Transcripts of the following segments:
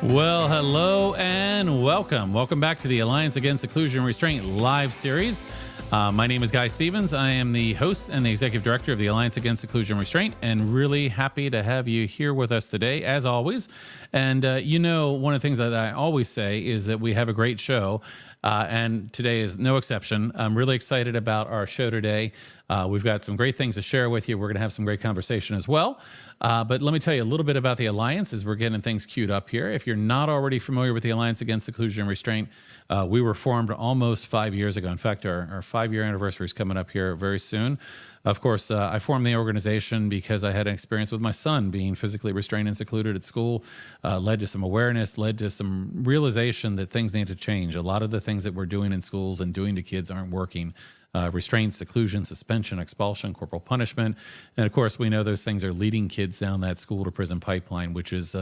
Well, hello and welcome. Welcome back to the Alliance Against Seclusion and Restraint live series. My name is Guy Stevens. I am the host and the executive director of the Alliance Against Seclusion and Restraint, and really happy to have you here with us today, as always. And one of the things that I always say is that we have a great show, and today is no exception. I'm really excited about our show today. We've got some great things to share with you. We're going to have some great conversation as well. But let me tell you a little bit about the Alliance as we're getting things queued up here. If you're not already familiar with the Alliance Against Seclusion and Restraint, we were formed almost 5 years ago. In fact, our 5-year anniversary is coming up here very soon. Of course, I formed the organization because I had an experience with my son being physically restrained and secluded at school, led to some awareness, led to some realization that things need to change. A lot of the things that we're doing in schools and doing to kids aren't working. Restraint, seclusion, suspension, expulsion, corporal punishment. And of course, we know those things are leading kids down that school to prison pipeline, which is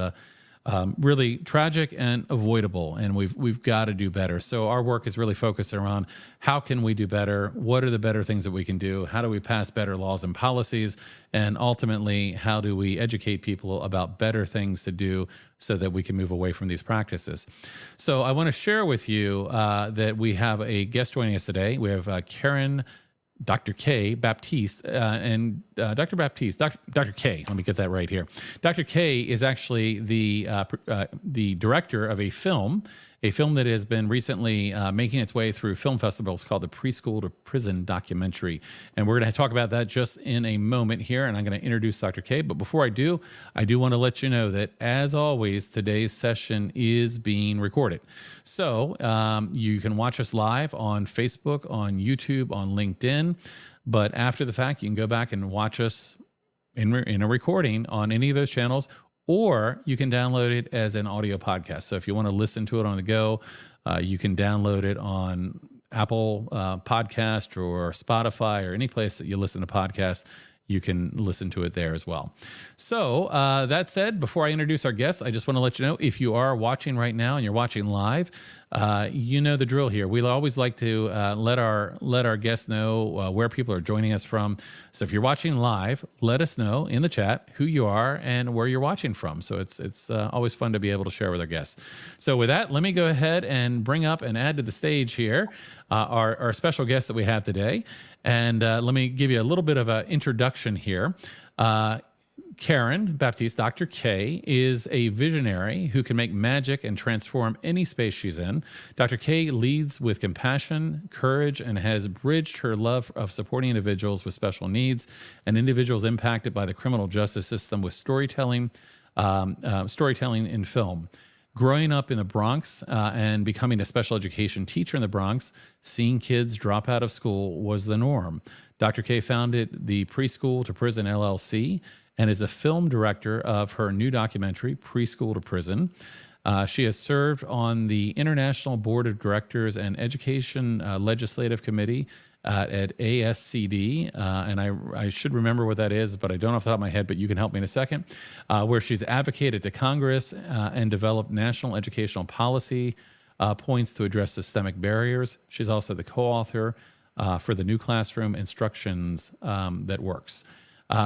really tragic and avoidable. And we've got to do better. So our work is really focused around how can we do better? What are the better things that we can do? How do we pass better laws and policies? And ultimately, how do we educate people about better things to do so that we can move away from these practices? So I want to share with you that we have a guest joining us today. We have Dr. K, Baptiste, and Dr. Baptiste, Dr. K, let me get that right here. Dr. K is actually the director of a film that has been recently making its way through film festivals called the Preschool to Prison documentary. And we're going to talk about that just in a moment here, and I'm going to introduce Dr. K. But before I do want to let you know that, as always, today's session is being recorded. So you can watch us live on Facebook, on YouTube, on LinkedIn. But after the fact, you can go back and watch us in a recording on any of those channels, or you can download it as an audio podcast. So if you want to listen to it on the go, you can download it on Apple Podcast or Spotify or any place that you listen to podcasts. You can listen to it there as well. So that said, before I introduce our guest, I just want to let you know, if you are watching right now and you're watching live, you know the drill here. We always like to let our guests know where people are joining us from. So if you're watching live, let us know in the chat who you are and where you're watching from. So it's always fun to be able to share with our guests. So with that, let me go ahead and bring up and add to the stage here our special guest that we have today. And let me give you a little bit of an introduction here. Karen Baptiste, Dr. K, is a visionary who can make magic and transform any space she's in. Dr. K leads with compassion, courage, and has bridged her love of supporting individuals with special needs and individuals impacted by the criminal justice system with storytelling in film. Growing up in the Bronx and becoming a special education teacher in the Bronx, seeing kids drop out of school was the norm. Dr. K founded the Preschool to Prison LLC and is the film director of her new documentary, Preschool to Prison. She has served on the International Board of Directors and Education Legislative Committee at ASCD, and I should remember what that is, but I don't off the top of my head, but you can help me in a second, where she's advocated to Congress and developed national educational policy points to address systemic barriers. She's also the co-author for the New Classroom Instructions That Works.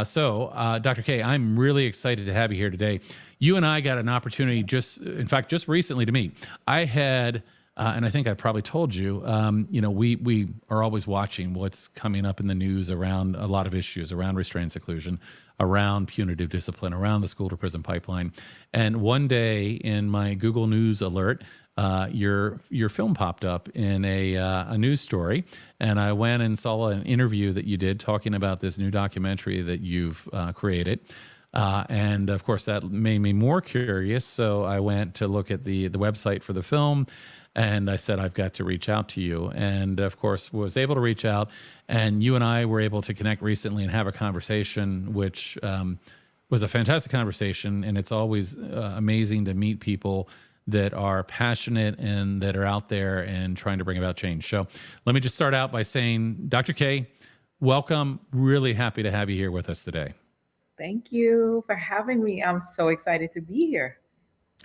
So, Dr. K, I'm really excited to have you here today. You and I got an opportunity just recently to meet. I had, and I think I probably told you, we are always watching what's coming up in the news around a lot of issues, around restraint seclusion, around punitive discipline, around the school to prison pipeline. And one day in my Google News alert, your film popped up in a news story, and I went and saw an interview that you did talking about this new documentary that you've created. And of course, that made me more curious. So I went to look at the website for the film, and I said, I've got to reach out to you. And of course, was able to reach out, and you and I were able to connect recently and have a conversation, which was a fantastic conversation. And it's always amazing to meet people that are passionate and that are out there and trying to bring about change. So let me just start out by saying, Dr. K, welcome. Really happy to have you here with us today. Thank you for having me. I'm so excited to be here.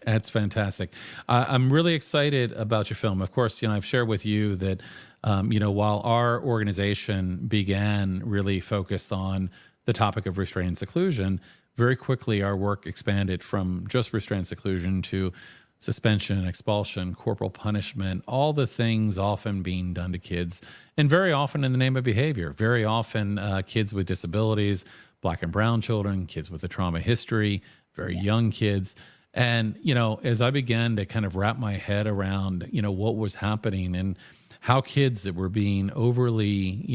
That's fantastic. I'm really excited about your film. Of course, I've shared with you that, while our organization began really focused on the topic of restraint and seclusion, very quickly our work expanded from just restraint and seclusion to suspension, expulsion, corporal punishment, all the things often being done to kids, and very often in the name of behavior. Very often, kids with disabilities, Black and brown children, kids with a trauma history, very young kids. And, as I began to kind of wrap my head around, what was happening and how kids that were being overly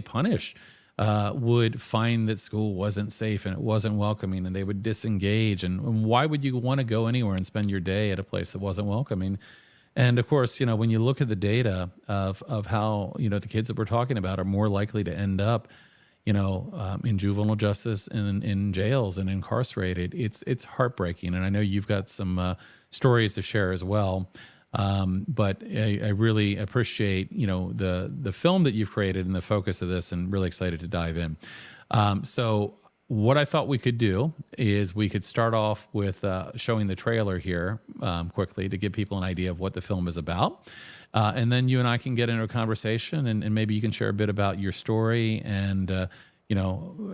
punished would find that school wasn't safe and it wasn't welcoming, and they would disengage. And why would you want to go anywhere and spend your day at a place that wasn't welcoming? And of course, when you look at the data of how, the kids that we're talking about are more likely to end up, in juvenile justice and in jails and incarcerated, it's heartbreaking. And I know you've got some stories to share as well. But I really appreciate, the film that you've created and the focus of this, and really excited to dive in. So what I thought we could do is we could start off with showing the trailer here quickly to give people an idea of what the film is about. And then you and I can get into a conversation, and maybe you can share a bit about your story and,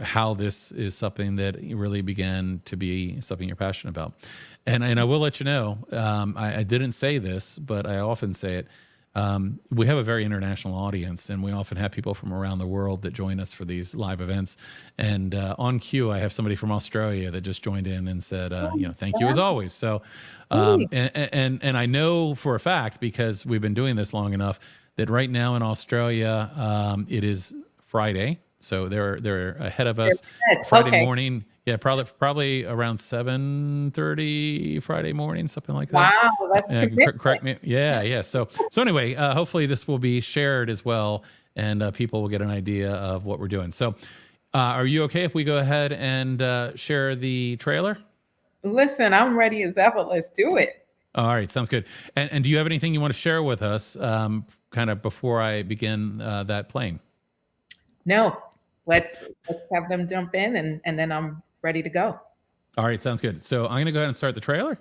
how this is something that really began to be something you're passionate about. And I will let you know, I didn't say this, but I often say it. We have a very international audience, and we often have people from around the world that join us for these live events. And on cue, I have somebody from Australia that just joined in and said, thank you as always. So, and I know for a fact, because we've been doing this long enough, that right now in Australia, it is Friday. So they're ahead of us. Friday morning. Yeah, probably around 7:30 Friday morning, something like that. Wow, that's correct me. Yeah. So anyway, hopefully this will be shared as well, and people will get an idea of what we're doing. So, are you okay if we go ahead and share the trailer? Listen, I'm ready as ever. Let's do it. All right, sounds good. And do you have anything you want to share with us, kind of before I begin that playing? No, let's have them jump in, and then I'm ready to go. All right, sounds good. So I'm going to go ahead and start the trailer.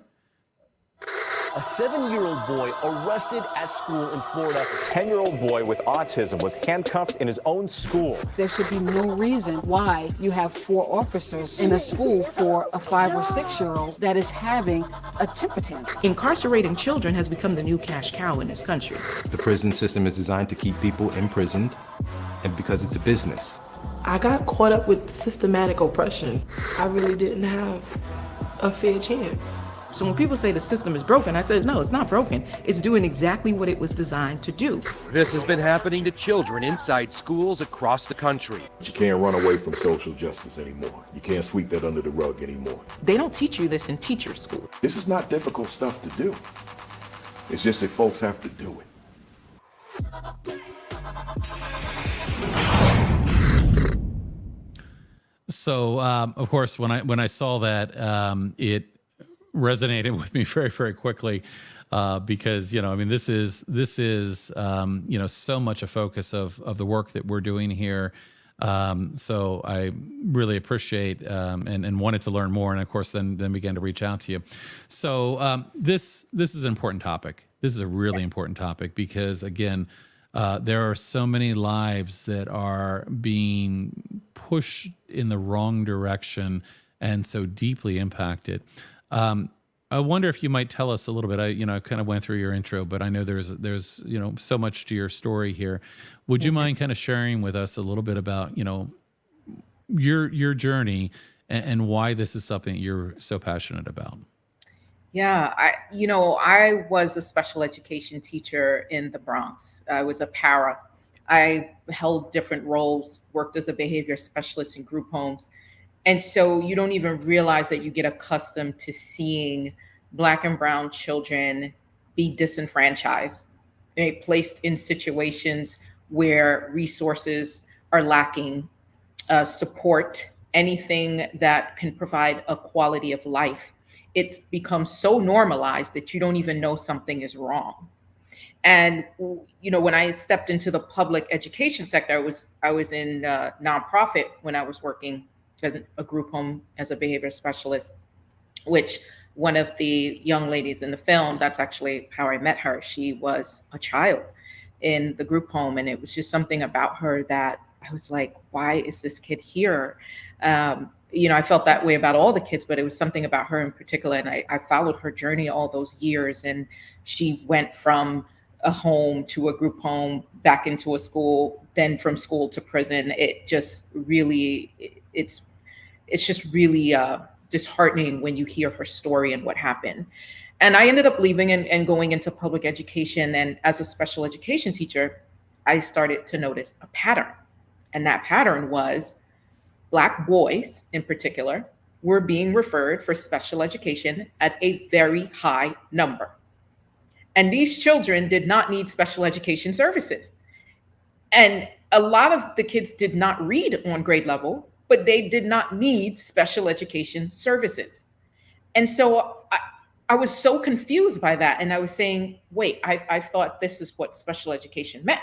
A 7-year-old boy arrested at school in Florida. A 10-year-old boy with autism was handcuffed in his own school. There should be no reason why you have 4 officers in a school for a 5 or 6-year-old that is having a temper tantrum. Incarcerating children has become the new cash cow in this country. The prison system is designed to keep people imprisoned, and because it's a business. I got caught up with systematic oppression. I really didn't have a fair chance. So when people say the system is broken, I said, no, it's not broken. It's doing exactly what it was designed to do. This has been happening to children inside schools across the country. You can't run away from social justice anymore. You can't sweep that under the rug anymore. They don't teach you this in teacher school. This is not difficult stuff to do. It's just that folks have to do it. So, of course, when I saw that, it resonated with me very, very quickly, because this is so much a focus of the work that we're doing here. So I really appreciate and wanted to learn more, and of course, then began to reach out to you. So this is an important topic. This is a really important topic because, again, there are so many lives that are being pushed in the wrong direction and so deeply impacted. I wonder if you might tell us a little bit. I kind of went through your intro, but I know there's so much to your story here. Would you mind kind of sharing with us a little bit about your journey and why this is something you're so passionate about? Yeah, I was a special education teacher in the Bronx. I was a para. I held different roles, worked as a behavior specialist in group homes. And so you don't even realize that you get accustomed to seeing Black and brown children be disenfranchised, placed in situations where resources are lacking, support, anything that can provide a quality of life. It's become so normalized that you don't even know something is wrong. And, when I stepped into the public education sector, I was in nonprofit when I was working in a group home as a behavior specialist, which one of the young ladies in the film, that's actually how I met her. She was a child in the group home. And it was just something about her that I was like, why is this kid here? I felt that way about all the kids, but it was something about her in particular. And I followed her journey all those years. And she went from a home to a group home, back into a school, then from school to prison. It just really, it's just really disheartening when you hear her story and what happened. And I ended up leaving and going into public education. And as a special education teacher, I started to notice a pattern. And that pattern was Black boys in particular were being referred for special education at a very high number. And these children did not need special education services. And a lot of the kids did not read on grade level, but they did not need special education services. And so I was so confused by that. And I was saying, wait, I thought this is what special education meant.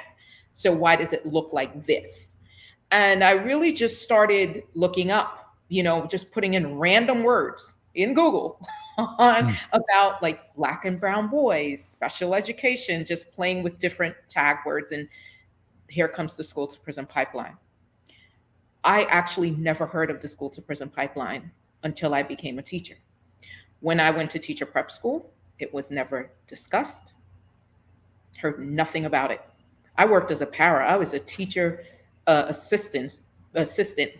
So why does it look like this? And I really just started looking up, just putting in random words in Google about like Black and brown boys, special education, just playing with different tag words. And here comes the school to prison pipeline. I actually never heard of the school to prison pipeline until I became a teacher. When I went to teacher prep school, it was never discussed. Heard nothing about it. I worked as a para. I was a teacher assistant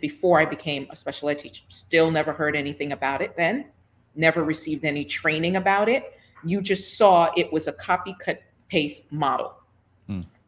before I became a special ed teacher. Still never heard anything about it then. Never received any training about it. You just saw it was a copy, cut, paste model.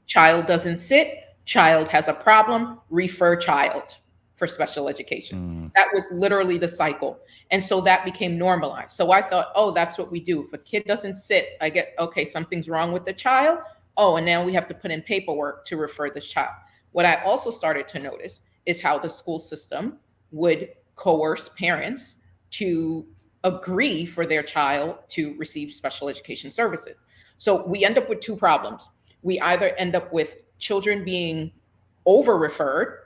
Child doesn't sit, child has a problem, refer child for special education. That was literally the cycle. And so that became normalized. So I thought, oh, that's what we do. If a kid doesn't sit, I get, okay, something's wrong with the child. Oh, and now we have to put in paperwork to refer this child. What I also started to notice is how the school system would coerce parents to agree for their child to receive special education services. So we end up with two problems. We either end up with children being over-referred,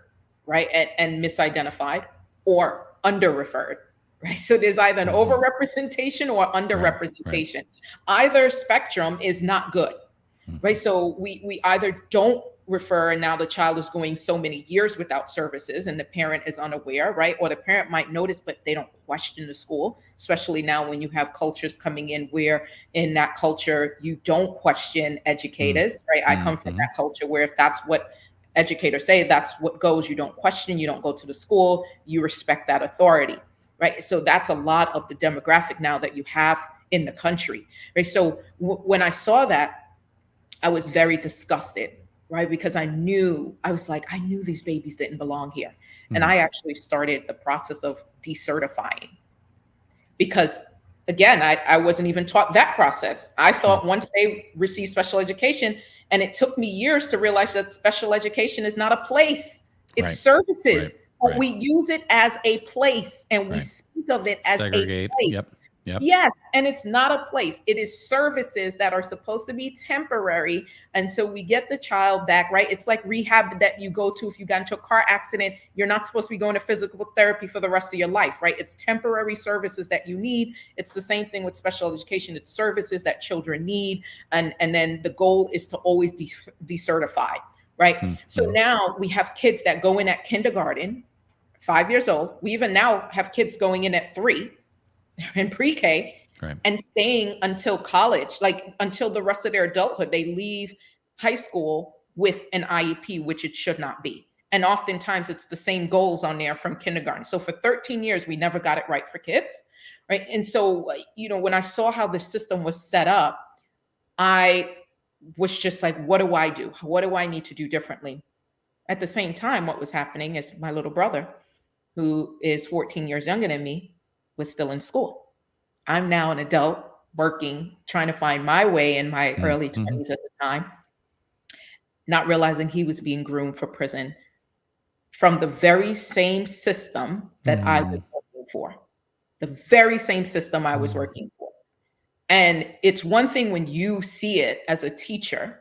right, and misidentified, or under-referred, right? So there's either an over-representation or under-representation. Either spectrum is not good, right? So we either don't refer, and now the child is going so many years without services and the parent is unaware, right? Or the parent might notice, but they don't question the school, especially now when you have cultures coming in where in that culture, you don't question educators, right? I come from that culture where if that's what educators say, that's what goes. You don't question, you don't go to the school, you respect that authority, right? So that's a lot of the demographic now that you have in the country, right? So when I saw that, I was very disgusted, right? Because I knew these babies didn't belong here. And I actually started the process of decertifying because again, I wasn't even taught that process. I thought once they receive special education, and it took me years to realize that special education is not a place, it's services. But we use it as a place and we speak of it as segregate. A place. Yep. Yes, and it's not a place. It is services that are supposed to be temporary. And so we get the child back, right? It's like rehab that you go to if you got into a car accident. You're not supposed to be going to physical therapy for the rest of your life, right? It's temporary services that you need. It's the same thing with special education. It's services that children need. And then the goal is to always decertify, right? So now we have kids that go in at kindergarten, 5 years old. We even now have kids going in at 3. In pre-K and staying until college, like until the rest of their adulthood. They leave high school with an IEP, which it should not be. And oftentimes it's the same goals on there from kindergarten. So for 13 years, we never got it right for kids, right? And so, when I saw how the system was set up, I was just like, what do I do? What do I need to do differently? At the same time, what was happening is my little brother, who is 14 years younger than me, was still in school. I'm now an adult working, trying to find my way in my early 20s at the time, not realizing he was being groomed for prison from the very same system that I was working for, the very same system I was working for. And it's one thing when you see it as a teacher,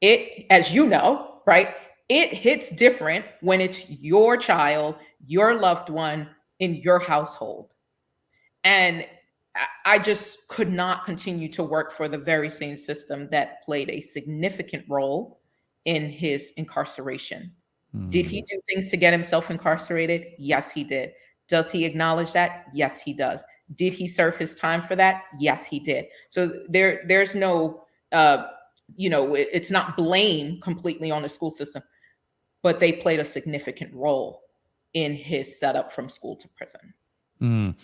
it, as you know, right? It hits different when it's your child, your loved one in your household. And I just could not continue to work for the very same system that played a significant role in his incarceration. Did he do things to get himself incarcerated? Yes, he did. Does he acknowledge that? Yes, he does. Did he serve his time for that? Yes, he did. So there's no, it's not blame completely on the school system, but they played a significant role in his setup from school to prison.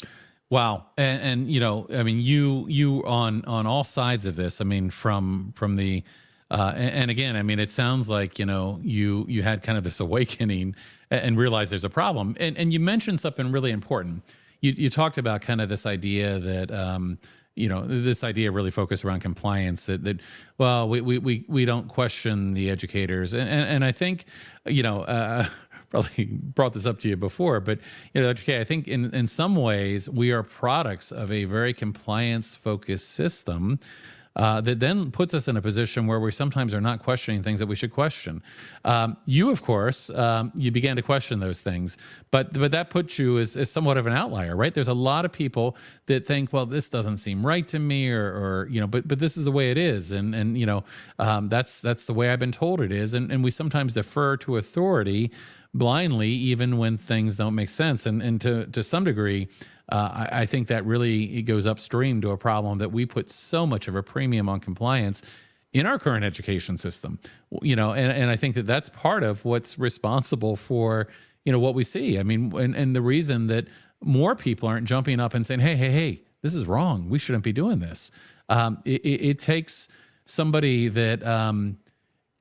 Wow. And I mean, you on all sides of this, I mean, from the, and again, I mean, it sounds like, you had kind of this awakening and realized there's a problem. And you mentioned something really important. You talked about kind of this idea that, this idea really focused around compliance that well, we don't question the educators. And I think, probably brought this up to you before, but okay, I think in some ways we are products of a very compliance focused system that then puts us in a position where we sometimes are not questioning things that we should question. You, of course, you began to question those things, but that puts you as somewhat of an outlier, right? There's a lot of people that think, well, this doesn't seem right to me, or but this is the way it is, and that's the way I've been told it is, and we sometimes defer to authority blindly, even when things don't make sense, and to some degree. I think that really it goes upstream to a problem that we put so much of a premium on compliance in our current education system, and I think that that's part of what's responsible for, what we see. I mean, and the reason that more people aren't jumping up and saying, hey, this is wrong. We shouldn't be doing this. It takes somebody that,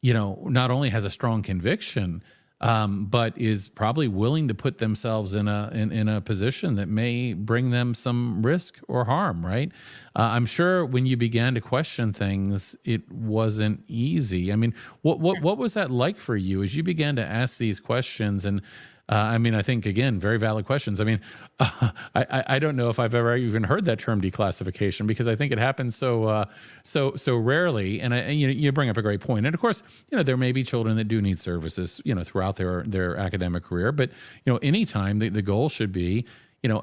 not only has a strong conviction, but is probably willing to put themselves in a position that may bring them some risk or harm, right? I'm sure when you began to question things, it wasn't easy. I mean, what was that like for you as you began to ask these questions? And I mean, I think, again, very valid questions. I mean, I don't know if I've ever even heard that term declassification, because I think it happens so rarely. And you bring up a great point. And of course, there may be children that do need services, throughout their academic career. But, anytime the goal should be,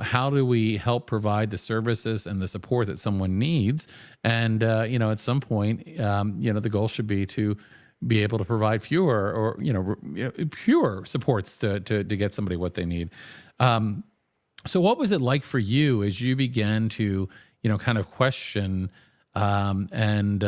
how do we help provide the services and the support that someone needs? And, at some point, the goal should be to be able to provide fewer or pure supports to get somebody what they need. So what was it like for you as you began to kind of question and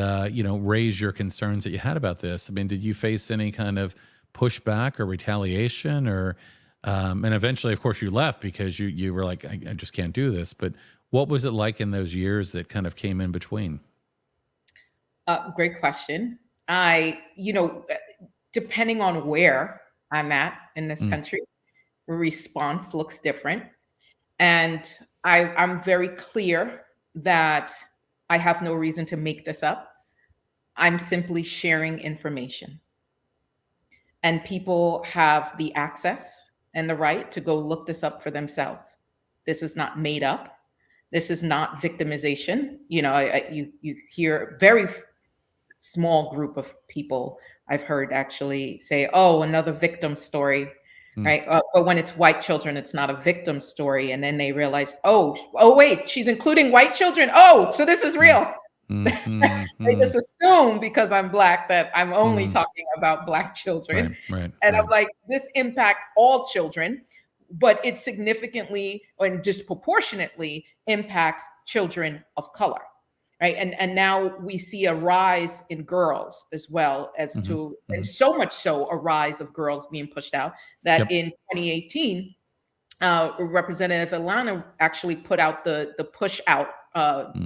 raise your concerns that you had about this? I mean, did you face any kind of pushback or retaliation, or and eventually, of course, you left because you were like, I just can't do this. But what was it like in those years that kind of came in between? Great question. Depending on where I'm at in this country, response looks different. And I'm very clear that I have no reason to make this up. I'm simply sharing information. And people have the access and the right to go look this up for themselves. This is not made up. This is not victimization. You hear very small group of people I've heard actually say, oh, another victim story, right? But when it's white children, it's not a victim story. And then they realize, oh, wait, she's including white children. Oh, so this is real. They just assume because I'm Black that I'm only talking about Black children. Right. I'm like, this impacts all children, but it significantly and disproportionately impacts children of color. Right. And now we see a rise in girls as well as and so much so a rise of girls being pushed out that in 2018, Representative Alana actually put out the push out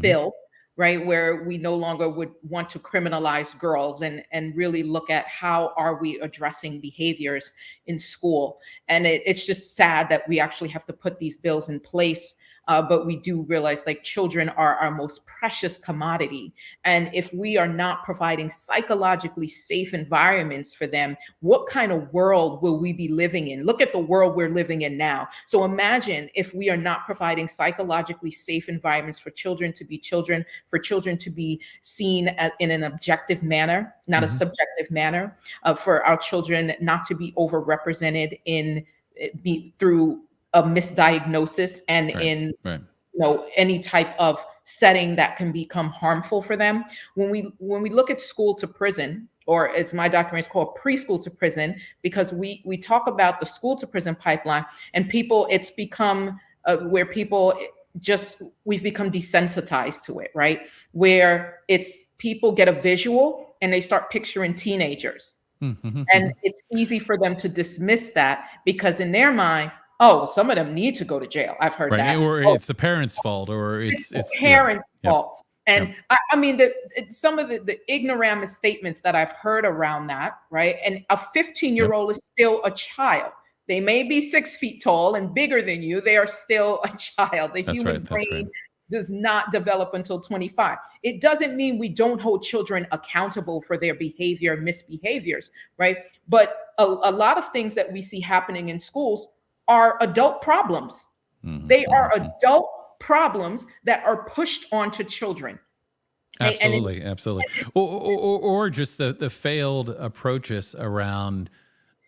bill, right, where we no longer would want to criminalize girls and really look at how are we addressing behaviors in school. And it's just sad that we actually have to put these bills in place. But we do realize like children are our most precious commodity. And if we are not providing psychologically safe environments for them, what kind of world will we be living in? Look at the world we're living in now. So imagine if we are not providing psychologically safe environments for children to be children, for children to be seen in an objective manner, not a subjective manner, for our children not to be overrepresented through a misdiagnosis and in any type of setting that can become harmful for them. When we look at school to prison, or as my document is called, preschool to prison, because we talk about the school to prison pipeline, and people, it's become where people we've become desensitized to it, right? Where it's people get a visual and they start picturing teenagers. And it's easy for them to dismiss that because in their mind, oh, some of them need to go to jail. I've heard that. Or it's the parents' fault, or it's the parents' fault. And Yep. I mean, some of the ignoramus statements that I've heard around that, right? And a 15-year-old is still a child. They may be 6 feet tall and bigger than you. They are still a child. The human brain does not develop until 25. It doesn't mean we don't hold children accountable for their behavior, misbehaviors, right? But a lot of things that we see happening in schools are adult problems. They are adult problems that are pushed onto children. Absolutely, absolutely. Or just the failed approaches around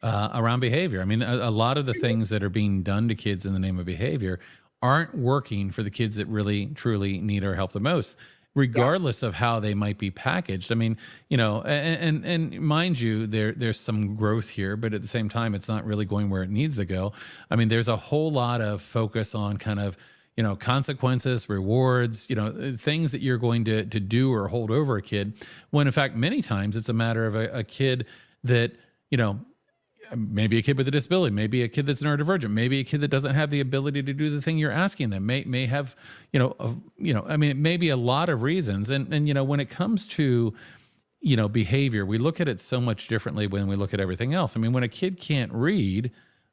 behavior. I mean, a lot of the things that are being done to kids in the name of behavior aren't working for the kids that really, truly need our help the most, regardless of how they might be packaged. I mean, you know, and mind you, there's some growth here, but at the same time, it's not really going where it needs to go. I mean, there's a whole lot of focus on kind of, you know, consequences, rewards, you know, things that you're going to do or hold over a kid, when in fact, many times it's a matter of a kid that, you know, maybe a kid with a disability, maybe a kid that's neurodivergent, maybe a kid that doesn't have the ability to do the thing you're asking them, may have, I mean, it may be a lot of reasons. And, you know, when it comes to, you know, behavior, we look at it so much differently when we look at everything else. I mean, when a kid can't read,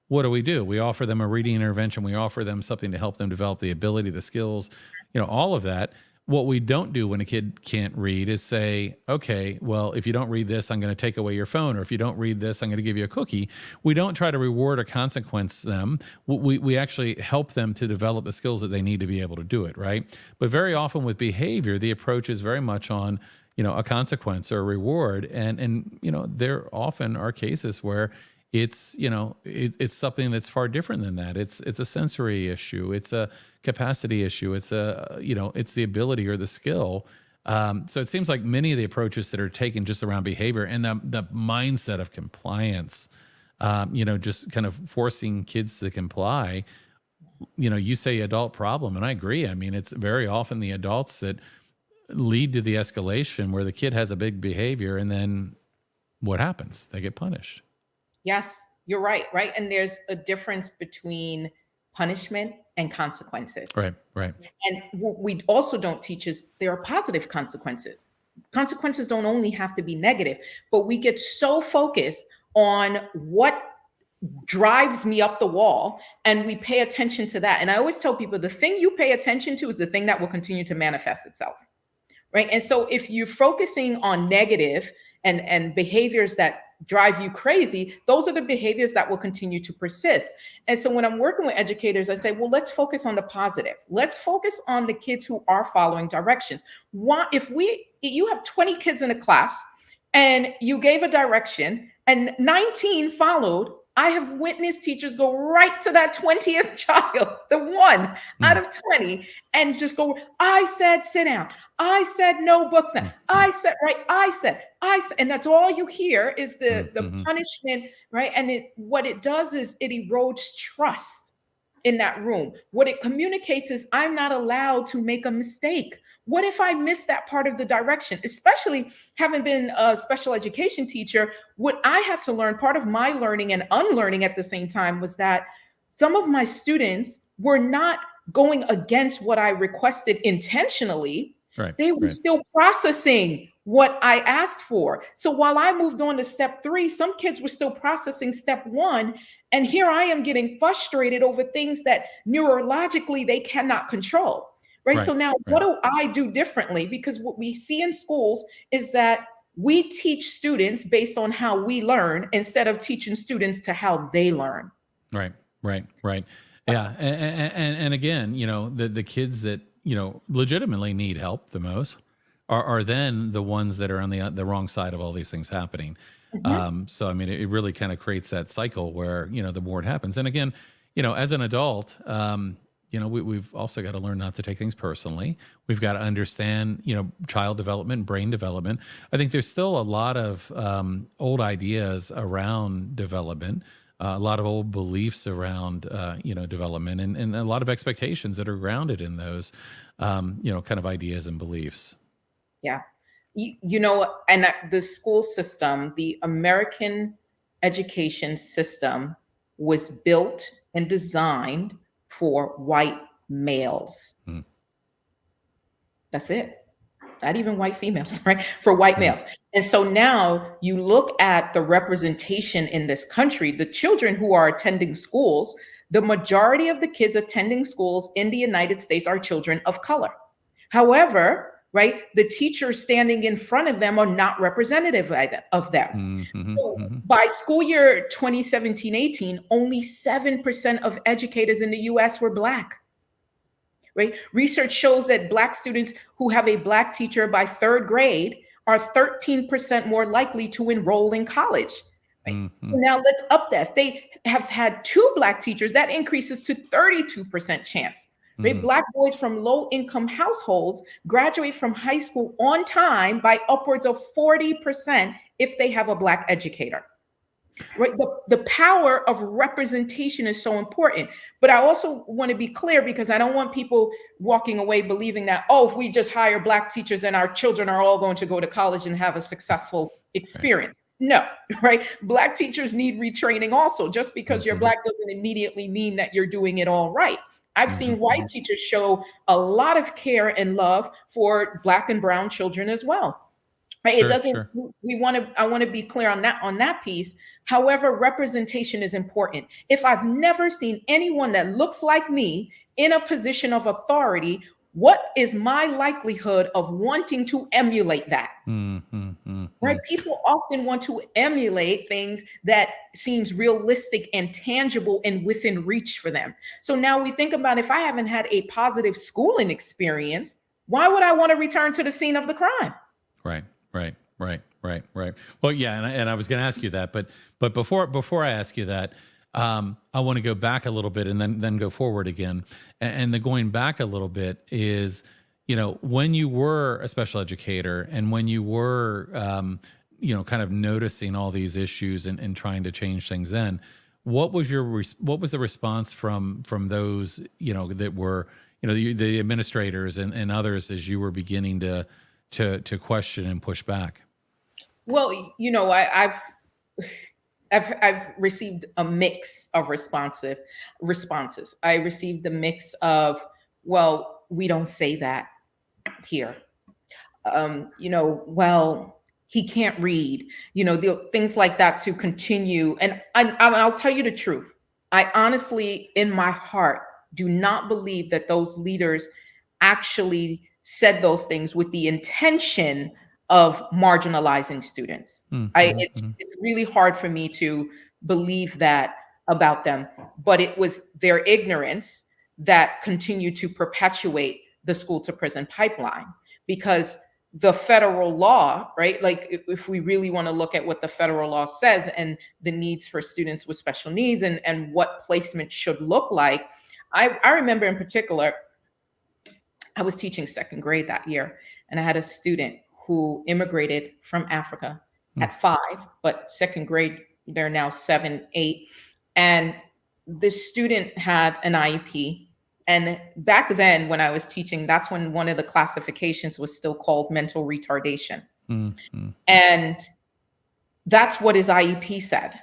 what do? We offer them a reading intervention. We offer them something to help them develop the ability, the skills, you know, all of that. What we don't do when a kid can't read is say, okay, well, if you don't read this, I'm going to take away your phone. Or if you don't read this, I'm going to give you a cookie. We don't try to reward or consequence them. We actually help them to develop the skills that they need to be able to do it, right? But very often with behavior, the approach is very much on, you know, a consequence or a reward. And you know, there often are cases where it's, you know, it's something that's far different than that. It's a sensory issue. It's a capacity issue. It's it's the ability or the skill. So it seems like many of the approaches that are taken just around behavior and the mindset of compliance, just kind of forcing kids to comply. You know, you say adult problem, and I agree. I mean, it's very often the adults that lead to the escalation where the kid has a big behavior, and then what happens? They get punished. Yes, you're right. And there's a difference between punishment and consequences. Right. And what we also don't teach is there are positive consequences. Consequences don't only have to be negative, but we get so focused on what drives me up the wall, and we pay attention to that. And I always tell people the thing you pay attention to is the thing that will continue to manifest itself. Right. And so if you're focusing on negative and behaviors that drive you crazy, those are the behaviors that will continue to persist. And so when I'm working with educators, I say, well, let's focus on the positive. Let's focus on the kids who are following directions. If you have 20 kids in a class and you gave a direction and 19 followed, I have witnessed teachers go right to that 20th child, the one out of 20, and just go, I said, sit down. I said, no books now. I said, right. I said, and that's all you hear is the punishment, right? And what it does is it erodes trust in that room. What it communicates is I'm not allowed to make a mistake. What if I miss that part of the direction? Especially having been a special education teacher, what I had to learn, part of my learning and unlearning at the same time, was that some of my students were not going against what I requested intentionally. Right. They were still processing what I asked for. So while I moved on to step 3, some kids were still processing step 1. And here I am getting frustrated over things that neurologically they cannot control. Right. So now what do I do differently? Because what we see in schools is that we teach students based on how we learn instead of teaching students to how they learn. Right. Yeah. And again, you know, the kids that, you know, legitimately need help the most are then the ones that are on the wrong side of all these things happening. So, I mean, it really kind of creates that cycle where, you know, the more it happens. And again, you know, as an adult, we've also got to learn not to take things personally. We've got to understand, child development, brain development. I think there's still a lot of old ideas around development, a lot of old beliefs around, development, and a lot of expectations that are grounded in those, kind of ideas and beliefs. Yeah. And the school system, the American education system was built and designed for white males. Mm. That's it. Not even white females, right? For white males. And so now you look at the representation in this country, the children who are attending schools, the majority of the kids attending schools in the United States are children of color. However, right, the teachers standing in front of them are not representative of them. By school year 2017-18, only 7% of educators in the US were Black. Right? Research shows that Black students who have a Black teacher by 3rd grade are 13% more likely to enroll in college. Right? So now let's up that. If they have had 2 Black teachers, that increases to 32% chance. Right? Black boys from low-income households graduate from high school on time by upwards of 40% if they have a Black educator. Right? The power of representation is so important. But I also want to be clear, because I don't want people walking away believing that, if we just hire Black teachers, then our children are all going to go to college and have a successful experience. Right. No, right? Black teachers need retraining also. Just because you're Black doesn't immediately mean that you're doing it all right. I've seen white teachers show a lot of care and love for Black and brown children as well. Right? Sure, it doesn't. Sure. I want to be clear on that piece. However, representation is important. If I've never seen anyone that looks like me in a position of authority, what is my likelihood of wanting to emulate that? Right? People often want to emulate things that seems realistic and tangible and within reach for them. So now we think about, if I haven't had a positive schooling experience, why would I want to return to the scene of the crime? Right. Well, yeah, and I was going to ask you that, but before I ask you that, I want to go back a little bit and then go forward again. And the going back a little bit is, when you were a special educator and when you were, kind of noticing all these issues and trying to change things, then what was the response from those, that were, the administrators and others as you were beginning to question and push back? Well, I've received a mix of responses. I received the mix of, well, we don't say that here. Well, he can't read, the things like that to continue. And I'll tell you the truth. I honestly, in my heart, do not believe that those leaders actually said those things with the intention of marginalizing students. It's really hard for me to believe that about them, but it was their ignorance that continued to perpetuate the school to prison pipeline, because the federal law, right? Like if we really want to look at what the federal law says and the needs for students with special needs and what placement should look like. I remember in particular, I was teaching 2nd grade that year, and I had a student who immigrated from Africa at 5, but 2nd grade, they're now 7, 8. And this student had an IEP. And back then when I was teaching, that's when one of the classifications was still called mental retardation. And that's what his IEP said.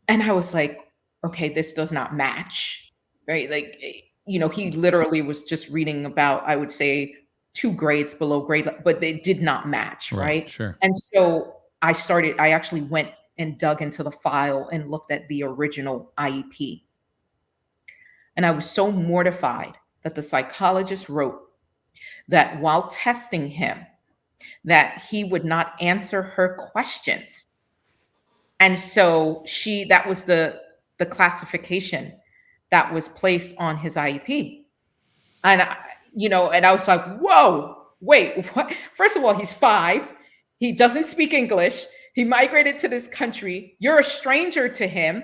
And I was like, okay, this does not match, right? Like, he literally was just reading about, I would say, 2 grades below grade, but they did not match, right? Sure. And so I actually went and dug into the file and looked at the original IEP. And I was so mortified that the psychologist wrote that while testing him, that he would not answer her questions. And so that was the classification that was placed on his IEP. And I was like, whoa, wait, what? First of all, he's 5. He doesn't speak English. He migrated to this country. You're a stranger to him.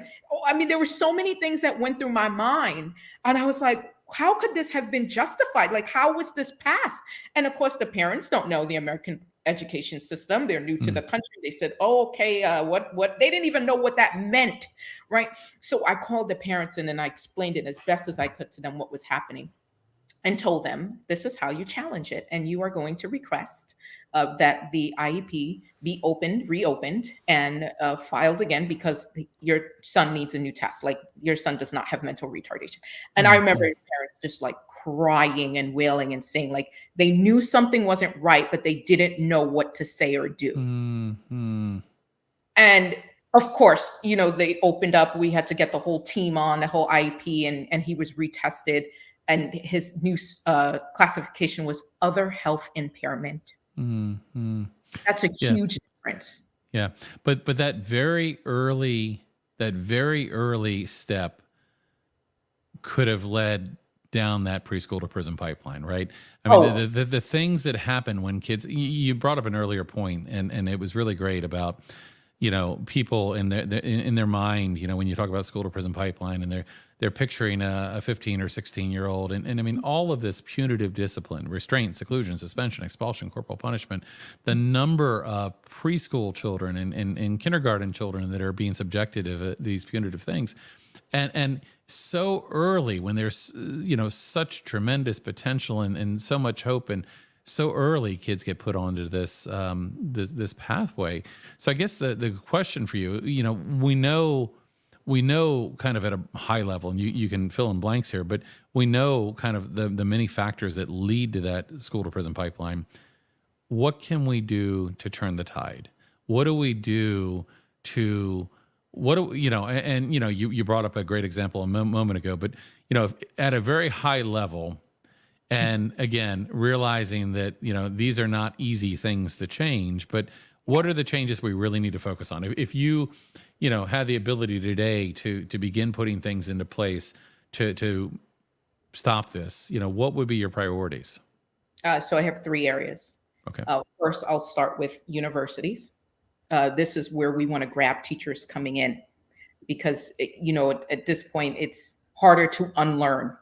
There were so many things that went through my mind. And I was like, how could this have been justified? Like, how was this passed? And of course, the parents don't know the American education system. They're new to the country. They said, oh, okay, what? They didn't even know what that meant, right? So I called the parents in and I explained it as best as I could to them what was happening, and told them, this is how you challenge it. And you are going to request that the IEP be reopened, and filed again, because your son needs a new test. Like, your son does not have mental retardation. And I remember parents just like crying and wailing and saying, like, they knew something wasn't right, but they didn't know what to say or do. And of course, they opened up. We had to get the whole team on, the whole IEP, and he was retested. And his new classification was other health impairment. That's a huge difference. Yeah, but that very early step could have led down that preschool to prison pipeline, right? I mean, the things that happen when kids. You brought up an earlier point, and it was really great about, people in their mind. When you talk about school to prison pipeline, and they're picturing a 15 or 16-year-old, and I mean, all of this punitive discipline, restraint, seclusion, suspension, expulsion, corporal punishment, the number of preschool children and kindergarten children that are being subjected to these punitive things, and so early, when there's such tremendous potential and so much hope, and so early kids get put onto this this pathway. So I guess the question for you, we know kind of at a high level, and you can fill in blanks here, but we know kind of the many factors that lead to that school to prison pipeline. What can we do to turn the tide? What do we do to, you brought up a great example a moment ago, but, at a very high level, and again, realizing that, these are not easy things to change, but what are the changes we really need to focus on? If you had the ability today to begin putting things into place to stop this, what would be your priorities? So I have 3 areas. Okay. First, I'll start with universities. This is where we want to grab teachers coming in, because at this point it's harder to unlearn.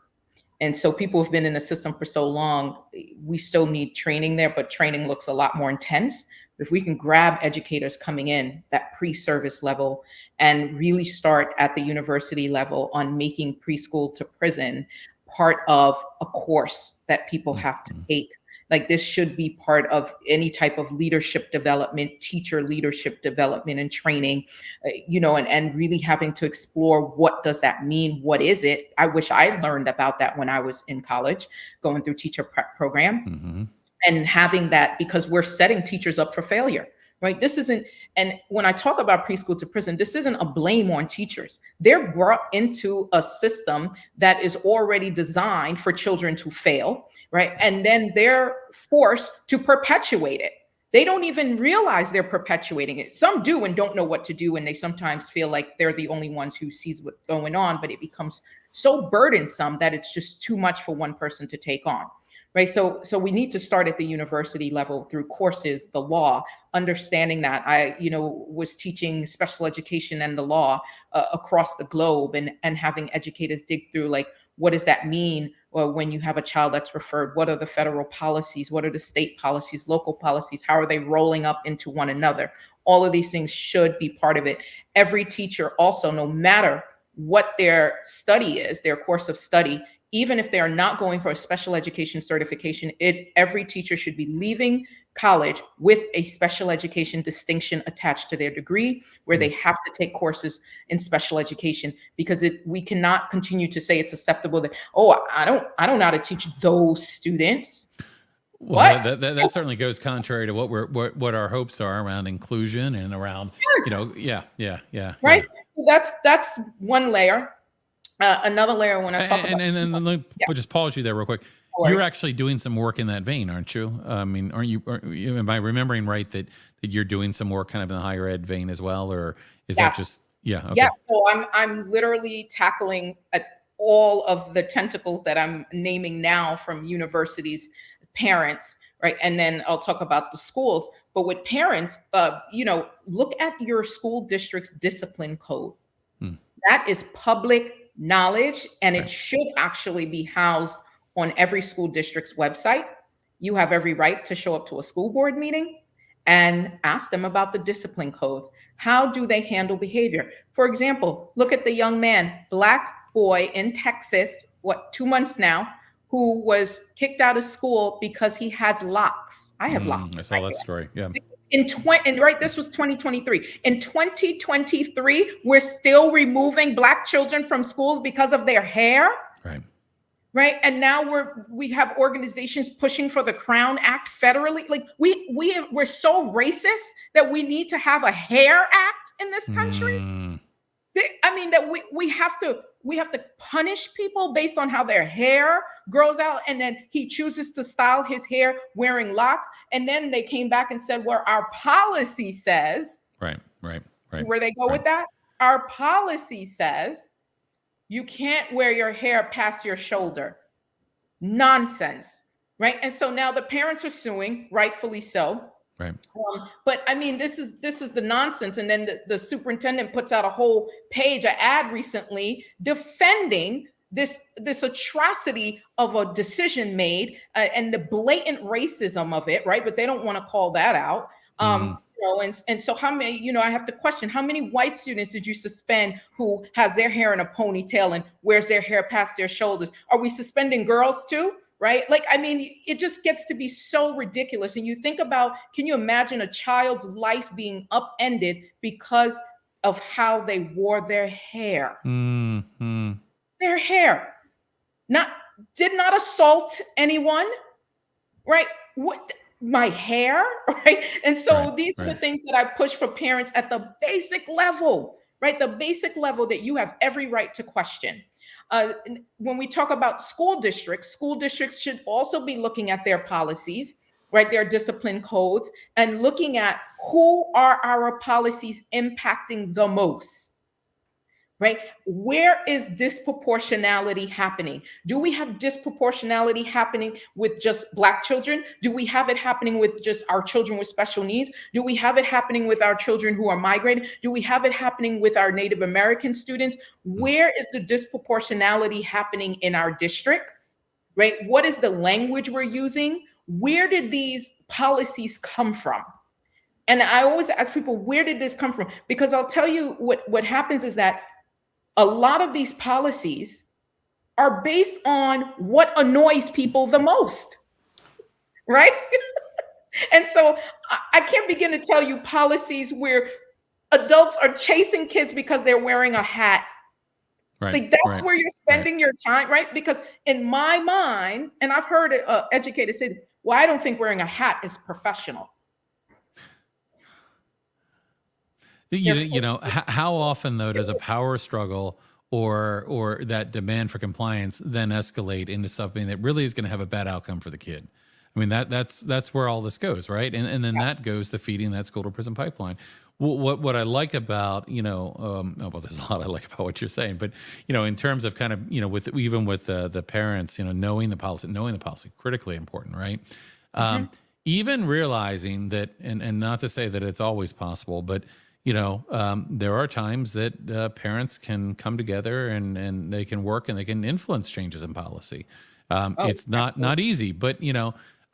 And so people have been in the system for so long, we still need training there, but training looks a lot more intense. If we can grab educators coming in that pre-service level and really start at the university level on making preschool to prison part of a course that people have to take. Like, this should be part of any type of leadership development, teacher leadership development and training, and really having to explore, what does that mean? What is it? I wish I learned about that when I was in college, going through teacher prep program, and having that, because we're setting teachers up for failure, right? This isn't, and when I talk about preschool to prison, this isn't a blame on teachers. They're brought into a system that is already designed for children to fail, right? And then they're forced to perpetuate it. They don't even realize they're perpetuating it. Some do and don't know what to do, and they sometimes feel like they're the only ones who sees what's going on, but it becomes so burdensome that it's just too much for one person to take on, right? So we need to start at the university level through courses, the law, understanding that. I, was teaching special education and the law across the globe, and having educators dig through, like, what does that mean? Or when you have a child that's referred, what are the federal policies? What are the state policies, local policies? How are they rolling up into one another? All of these things should be part of it. Every teacher also, no matter what their study is, their course of study, even if they are not going for a special education certification, every teacher should be leaving college with a special education distinction attached to their degree, where they have to take courses in special education, because we cannot continue to say it's acceptable that, I don't know how to teach those students. Well, that certainly goes contrary to what our hopes are around inclusion and around, right. That's one layer. Another layer when I talk about, and then let me just pause you there real quick. You're actually doing some work in that vein, aren't you? I mean, aren't you? Am I remembering right that you're doing some work kind of in the higher ed vein as well, or is that just okay. Yes? So I'm literally tackling all of the tentacles that I'm naming now, from universities, parents, right, and then I'll talk about the schools. But with parents, look at your school district's discipline code. That is public knowledge, and it should actually be housed on every school district's website. You have every right to show up to a school board meeting and ask them about the discipline codes. How do they handle behavior? For example, look at the young man, Black boy in Texas, 2 months now, who was kicked out of school because he has locks. I have locks. I saw that story. Yeah. This was 2023. In 2023, we're still removing Black children from schools because of their hair. Right. And now we have organizations pushing for the Crown Act federally. Like we're so racist that we need to have a hair act in this country. I mean, that we have to punish people based on how their hair grows out, and then he chooses to style his hair wearing locks. And then they came back and said, well, our policy says, right. Where they go with that? Our policy says you can't wear your hair past your shoulder. Nonsense, right? And so now the parents are suing, rightfully so. Right. But I mean, this is the nonsense. And then the superintendent puts out a whole page, an ad recently defending this atrocity of a decision made and the blatant racism of it, right? But they don't want to call that out. And so how many, I have to question, how many white students did you suspend who has their hair in a ponytail and wears their hair past their shoulders? Are we suspending girls too? Right? Like, I mean, it just gets to be so ridiculous. And you think about, can you imagine a child's life being upended because of how they wore their hair? Their hair did not assault anyone, right? My hair, right? And so these are the things that I push for parents at the basic level, right? The basic level that you have every right to question. When we talk about school districts should also be looking at their policies, right? Their discipline codes, and looking at who are our policies impacting the most. Right? Where is disproportionality happening? Do we have disproportionality happening with just Black children? Do we have it happening with just our children with special needs? Do we have it happening with our children who are migrating? Do we have it happening with our Native American students? Where is the disproportionality happening in our district? Right? What is the language we're using? Where did these policies come from? And I always ask people, where did this come from? Because I'll tell you what happens is that a lot of these policies are based on what annoys people the most, right? And so I can't begin to tell you policies where adults are chasing kids because they're wearing a hat. Right. Like that's where you're spending your time, right? Because in my mind, and I've heard educators say, well, I don't think wearing a hat is professional. How often though does a power struggle or that demand for compliance then escalate into something that really is going to have a bad outcome for the kid? I mean, that's where all this goes, right? And then that goes to feeding that school to prison pipeline. What I like about, there's a lot I like about what you're saying, but, in terms of kind of, with the parents, knowing the policy, critically important, right? Even realizing that, and not to say that it's always possible, but there are times that parents can come together and they can work and they can influence changes in policy. It's not easy, but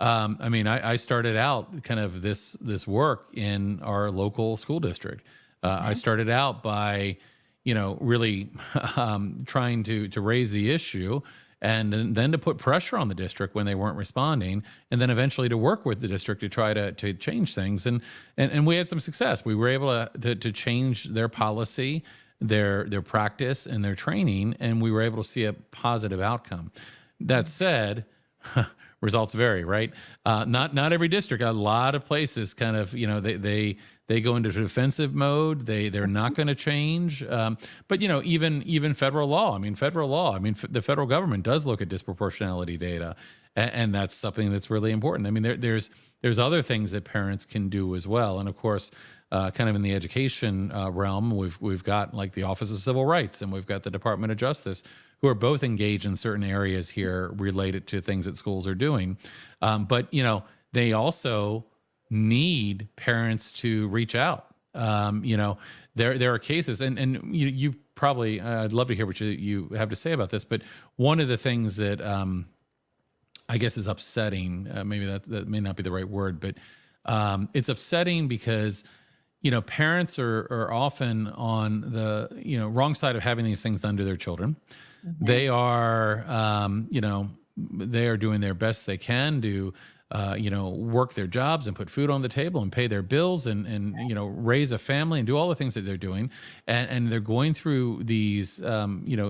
I started out kind of this work in our local school district. I started out by really trying to raise the issue. And then to put pressure on the district when they weren't responding, and then eventually to work with the district to try to change things. And we had some success. We were able to change their policy, their practice, and their training, and we were able to see a positive outcome. That said, results vary, right? Not every district. A lot of places kind of, they go into defensive mode. They're not going to change. But even federal law. The federal government does look at disproportionality data, and that's something that's really important. I mean, there's other things that parents can do as well. And of course, kind of in the education realm, we've got like the Office of Civil Rights, and we've got the Department of Justice, who are both engaged in certain areas here related to things that schools are doing. But they also need parents to reach out. There are cases, and you probably, I'd love to hear what you have to say about this, but one of the things that I guess is upsetting, maybe that may not be the right word, but it's upsetting because, parents are often on the, wrong side of having these things done to their children. Mm-hmm. They are, they are doing their best they can to, work their jobs and put food on the table and pay their bills and raise a family and do all the things that they're doing. And they're going through these,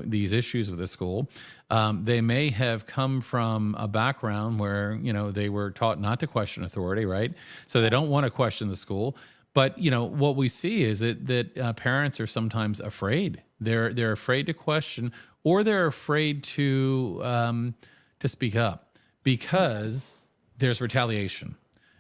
these issues with the school. They may have come from a background where, they were taught not to question authority, right? So they don't want to question the school. But, what we see is that parents are sometimes afraid. They're afraid to question, or they're afraid to speak up because there's retaliation.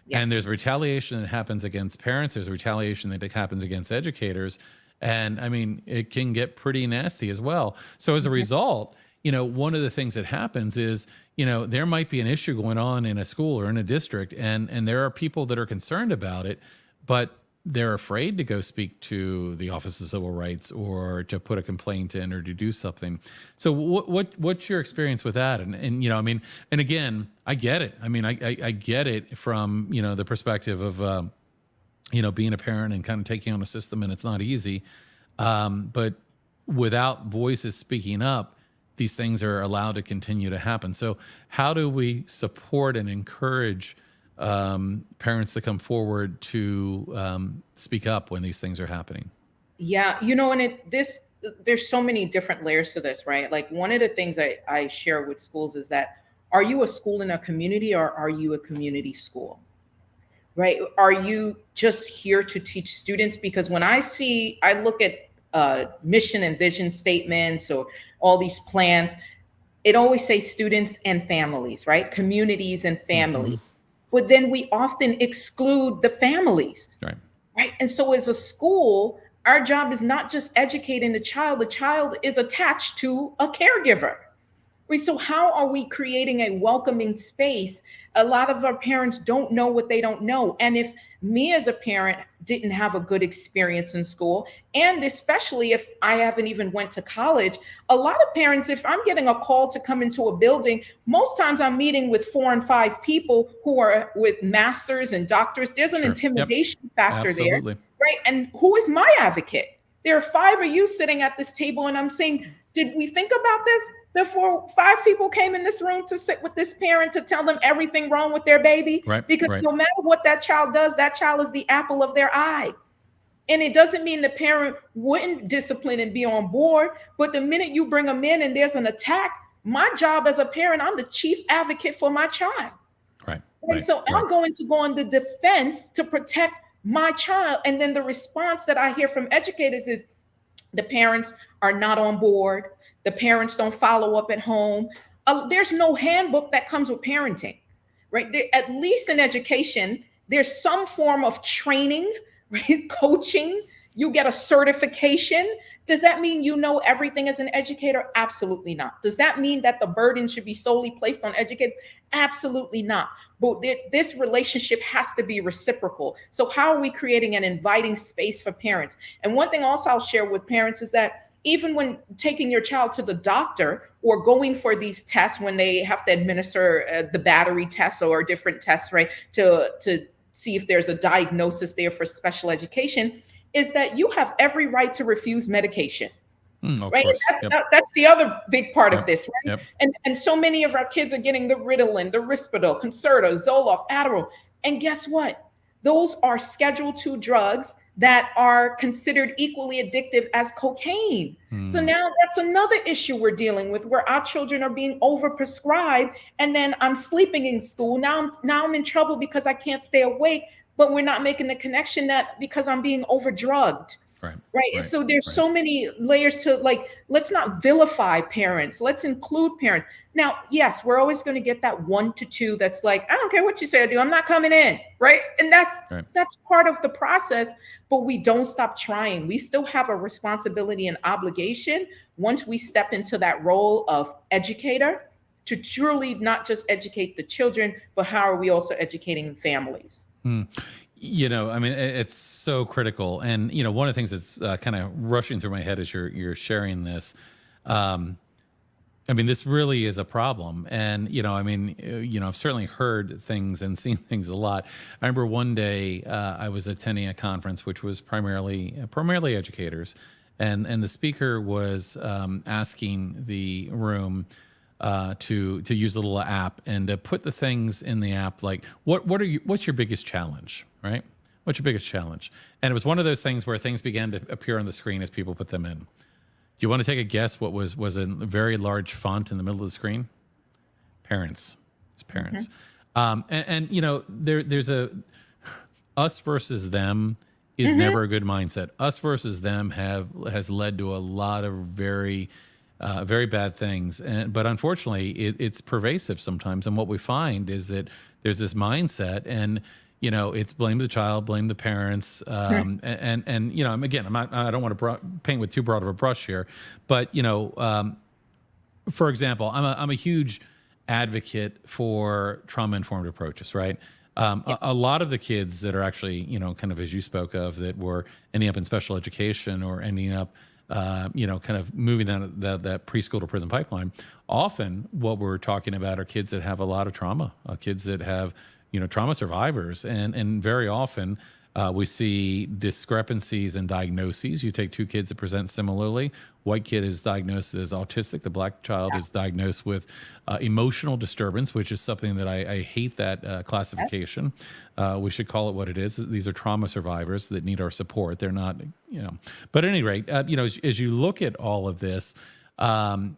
Yes. And there's retaliation that happens against parents. There's retaliation that happens against educators. And I mean, it can get pretty nasty as well. So as a result, one of the things that happens is, there might be an issue going on in a school or in a district, and there are people that are concerned about it, but they're afraid to go speak to the Office of Civil Rights or to put a complaint in or to do something. So what's your experience with that? And and again, I get it. I mean, I get it from, the perspective of, being a parent and kind of taking on a system, and it's not easy. But without voices speaking up, these things are allowed to continue to happen. So how do we support and encourage parents to come forward to speak up when these things are happening? Yeah, and there's so many different layers to this, right? Like, one of the things I share with schools is that, are you a school in a community, or are you a community school? Right? Are you just here to teach students? Because when I look at mission and vision statements or all these plans, it always says students and families, right? Communities and families. Mm-hmm. But then we often exclude the families, right? And so as a school, our job is not just educating the child. The child is attached to a caregiver. Right? So how are we creating a welcoming space? A lot of our parents don't know what they don't know. And if me as a parent didn't have a good experience in school, and especially if I haven't even went to college, a lot of parents, if I'm getting a call to come into a building, most times I'm meeting with 4 and 5 people who are with masters and doctors. There's an intimidation factor there, right? And who is my advocate? There are 5 of you sitting at this table, and I'm saying, did we think about this? Therefore, 5 people came in this room to sit with this parent to tell them everything wrong with their baby. Right, because no matter what that child does, that child is the apple of their eye. And it doesn't mean the parent wouldn't discipline and be on board. But the minute you bring them in and there's an attack, my job as a parent, I'm the chief advocate for my child. Right. And so I'm going to go on the defense to protect my child. And then the response that I hear from educators is the parents are not on board. The parents don't follow up at home. There's no handbook that comes with parenting, right? At least in education, there's some form of training, right? Coaching. You get a certification. Does that mean you know everything as an educator? Absolutely not. Does that mean that the burden should be solely placed on educators? Absolutely not. But this relationship has to be reciprocal. So how are we creating an inviting space for parents? And one thing also I'll share with parents is that even when taking your child to the doctor or going for these tests, when they have to administer the battery tests or different tests, right, to see if there's a diagnosis there for special education, is that you have every right to refuse medication. Right? That's the other big part of this, right? And so many of our kids are getting the Ritalin, the Risperdal, Concerta, Zoloft, Adderall. And guess what? Those are Schedule II drugs that are considered equally addictive as cocaine. So now that's another issue we're dealing with, where our children are being overprescribed, and then I'm sleeping in school. Now I'm in trouble because I can't stay awake, but we're not making the connection that because I'm being overdrugged. Right. So there's so many layers to, like, let's not vilify parents. Let's include parents. Now, yes, we're always going to get that 1 to 2 that's like, I don't care what you say or do, I'm not coming in. Right. And that's part of the process, but we don't stop trying. We still have a responsibility and obligation once we step into that role of educator to truly not just educate the children, but how are we also educating families? I mean, it's so critical. And, one of the things that's kind of rushing through my head as you're sharing this, I mean, this really is a problem. And, I mean, I've certainly heard things and seen things a lot. I remember one day I was attending a conference, which was primarily educators. And the speaker was asking the room to use a little app and to put the things in the app, like what's your biggest challenge, right? What's your biggest challenge? And it was one of those things where things began to appear on the screen as people put them in. Do you want to take a guess what was in very large font in the middle of the screen? Parents. It's parents. There's a us versus them is never a good mindset. Us versus them has led to a lot of very bad things. But unfortunately, it's pervasive sometimes. And what we find is that there's this mindset, and it's blame the child, blame the parents, and again, I don't want to paint with too broad of a brush here, but for example, I'm a huge advocate for trauma-informed approaches, right? A lot of the kids that are actually, kind of as you spoke of, that were ending up in special education or ending up kind of moving that preschool to prison pipeline. Often what we're talking about are kids that have a lot of trauma, kids that have, trauma survivors. And very often we see discrepancies in diagnoses. You take two kids that present similarly. White kid is diagnosed as autistic. The black child is diagnosed with emotional disturbance, which is something that I hate that classification. We should call it what it is. These are trauma survivors that need our support. They're not, But at any rate, as you look at all of this, one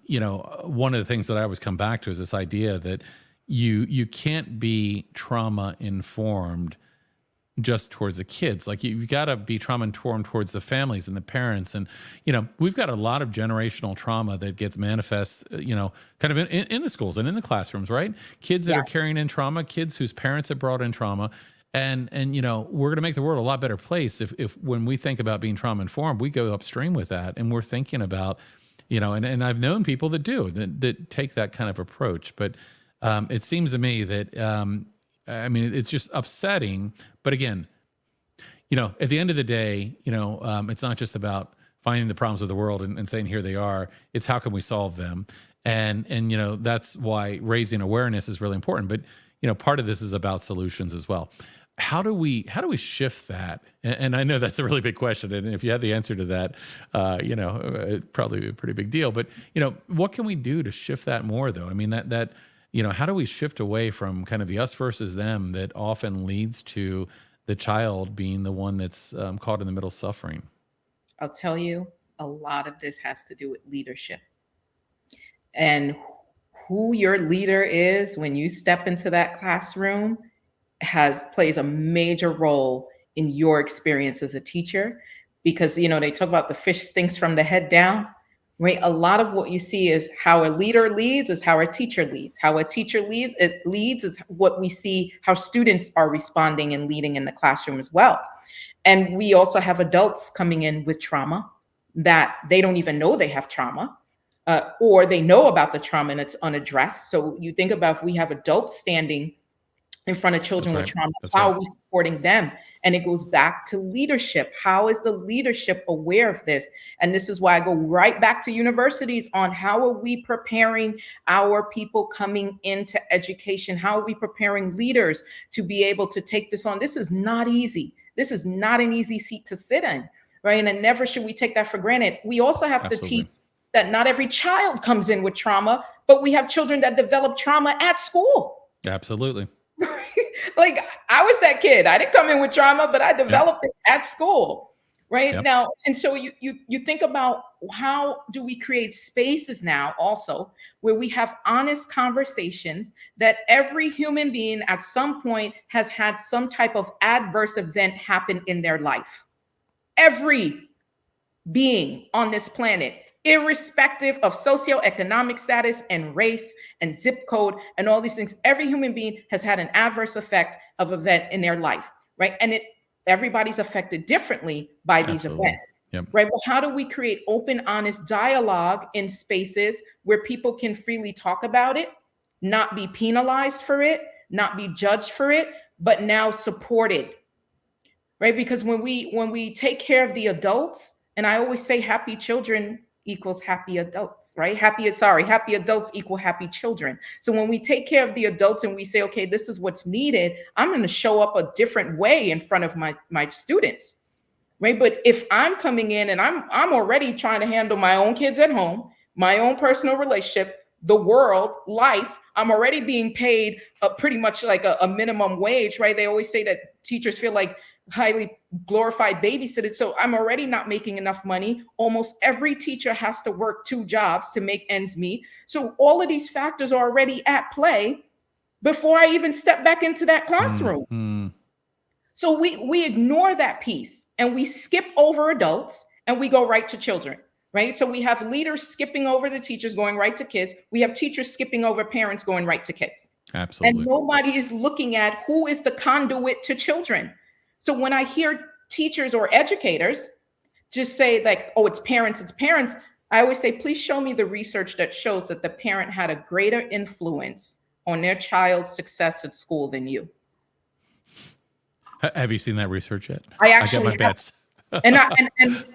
of the things that I always come back to is this idea that you can't be trauma informed just towards the kids. Like you've got to be trauma informed towards the families and the parents. And, we've got a lot of generational trauma that gets manifest, kind of in the schools and in the classrooms, right? Kids that are carrying in trauma, kids whose parents have brought in trauma. And we're going to make the world a lot better place if when we think about being trauma informed, we go upstream with that. And we're thinking about, and I've known people that do, that take that kind of approach. But it seems to me that, it's just upsetting. But again, at the end of the day, it's not just about finding the problems of the world and saying, here they are. It's how can we solve them? And that's why raising awareness is really important. But, part of this is about solutions as well. How do we shift that? And I know that's a really big question. And if you had the answer to that, it'd probably be a pretty big deal. But, what can we do to shift that more, though? I mean, that how do we shift away from kind of the us versus them that often leads to the child being the one that's caught in the middle suffering? I'll tell you, a lot of this has to do with leadership. And who your leader is when you step into that classroom plays a major role in your experience as a teacher. Because, they talk about the fish stinks from the head down. Right. A lot of what you see is how a leader leads is how a teacher leads. How a teacher leads is what we see how students are responding and leading in the classroom as well. And we also have adults coming in with trauma that they don't even know they have trauma, or they know about the trauma and it's unaddressed. So you think about if we have adults standing in front of children with trauma, how are we supporting them? And it goes back to leadership. How is the leadership aware of this? And this is why I go right back to universities on how are we preparing our people coming into education? How are we preparing leaders to be able to take this on? This is not easy. This is not an easy seat to sit in, right? And never should we take that for granted. We also have to teach that not every child comes in with trauma, but we have children that develop trauma at school. Absolutely. Like I was that kid. I didn't come in with trauma, but I developed it at school, right? Now, and so you think about how do we create spaces now also where we have honest conversations that every human being at some point has had some type of adverse event happen in their life. Every being on this planet, irrespective of socioeconomic status and race and zip code and all these things, every human being has had an adverse effect of event in their life, right? And everybody's affected differently by these events, right? But how do we create open, honest dialogue in spaces where people can freely talk about it, not be penalized for it, not be judged for it, but now supported, right? Because when we take care of the adults, and I always say happy children equals happy adults, right? Happy adults equal happy children. So when we take care of the adults and we say, okay, this is what's needed, I'm going to show up a different way in front of my students, right? But if I'm coming in and I'm already trying to handle my own kids at home, my own personal relationship, the world, life, I'm already being paid pretty much like a minimum wage, right? They always say that teachers feel like highly glorified babysitters. So I'm already not making enough money. Almost every teacher has to work 2 jobs to make ends meet. So all of these factors are already at play before I even step back into that classroom. Mm-hmm. So we ignore that piece and we skip over adults and we go right to children, right? So we have leaders skipping over the teachers, going right to kids. We have teachers skipping over parents, going right to kids. Absolutely. And nobody is looking at who is the conduit to children. So when I hear teachers or educators just say like, oh, it's parents, I always say, please show me the research that shows that the parent had a greater influence on their child's success at school than you. Have you seen that research yet? I actually got my have. bets.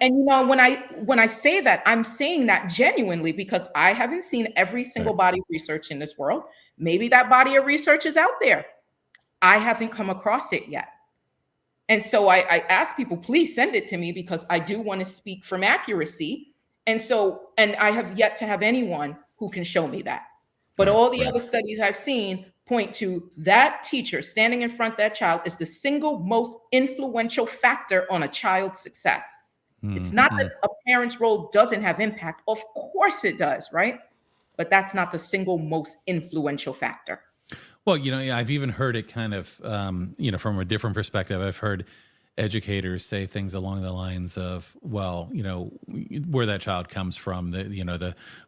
and you know, when I say that, I'm saying that genuinely because I haven't seen every single body of research in this world. Maybe that body of research is out there. I haven't come across it yet. And so I ask people, please send it to me because I do want to speak from accuracy. And I have yet to have anyone who can show me that. But all the other studies I've seen point to that teacher standing in front of that child is the single most influential factor on a child's success. It's not that a parent's role doesn't have impact. Of course it does, right? But that's not the single most influential factor. Well, you know, I've even heard it kind of, you know, from a different perspective. I've heard educators say things along the lines of, well, you know, where that child comes from,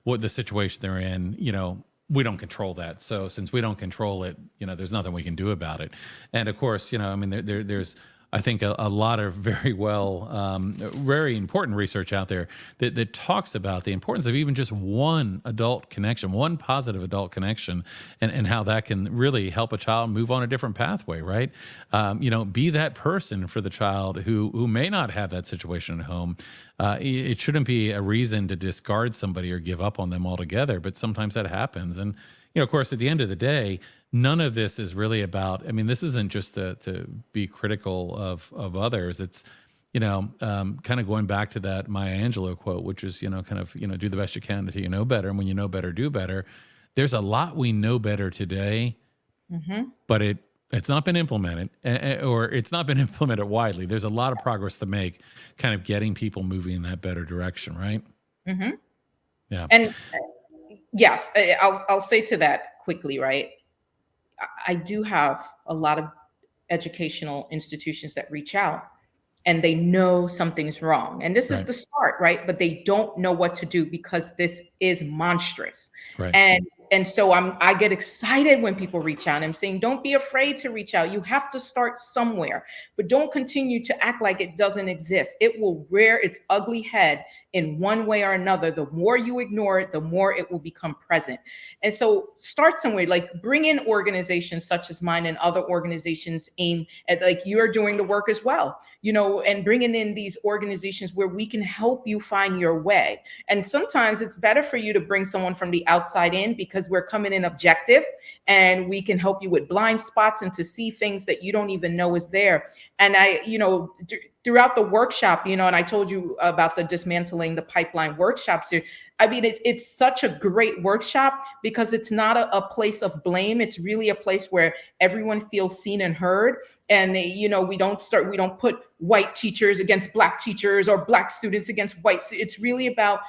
what the situation they're in, you know, we don't control that. So since we don't control it, you know, there's nothing we can do about it. And of course, you know, I mean, there's I think a lot of very important research out there that talks about the importance of even just one adult connection, one positive adult connection, and how that can really help a child move on a different pathway, right? You know, be that person for the child who may not have that situation at home. It shouldn't be a reason to discard somebody or give up on them altogether, but sometimes that happens. And, you know, of course, at the end of the day, none of this is really about, I mean, this isn't just to be critical of others. It's, you know, kind of going back to that Maya Angelou quote, which is, you know, kind of, you know, do the best you can until you know better. And when you know better, do better. There's a lot we know better today, but it's not been implemented or it's not been implemented widely. There's a lot of progress to make kind of getting people moving in that better direction, right? Yeah. And yes, I'll say to that quickly, right? I do have a lot of educational institutions that reach out and they know something's wrong. And this is the start, right? But they don't know what to do because this is monstrous. Right. And so I get excited when people reach out. I'm saying, don't be afraid to reach out. You have to start somewhere, but don't continue to act like it doesn't exist. It will rear its ugly head in one way or another. The more you ignore it, the more it will become present. And so start somewhere, like bring in organizations such as mine and other organizations aimed at, like you're doing the work as well, you know, and bringing in these organizations where we can help you find your way. And sometimes it's better for you to bring someone from the outside in because we're coming in objective and we can help you with blind spots and to see things that you don't even know is there. And I, you know, throughout the workshop, you know, and I told you about the dismantling the pipeline workshops here. I mean, it's such a great workshop because it's not a place of blame. It's really a place where everyone feels seen and heard. And, you know, we don't put white teachers against black teachers or black students against white. It's really about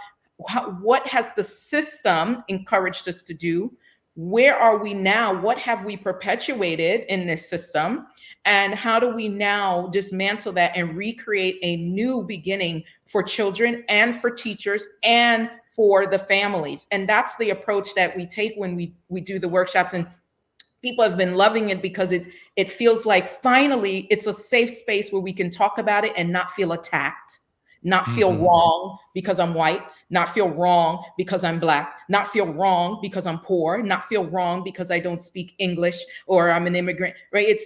what has the system encouraged us to do? Where are we now? What have we perpetuated in this system? And how do we now dismantle that and recreate a new beginning for children and for teachers and for the families? And that's the approach that we take when we do the workshops. And people have been loving it because it feels like finally it's a safe space where we can talk about it and not feel attacked, not feel wrong because I'm white, not feel wrong because I'm Black, not feel wrong because I'm poor, not feel wrong because I don't speak English or I'm an immigrant, right?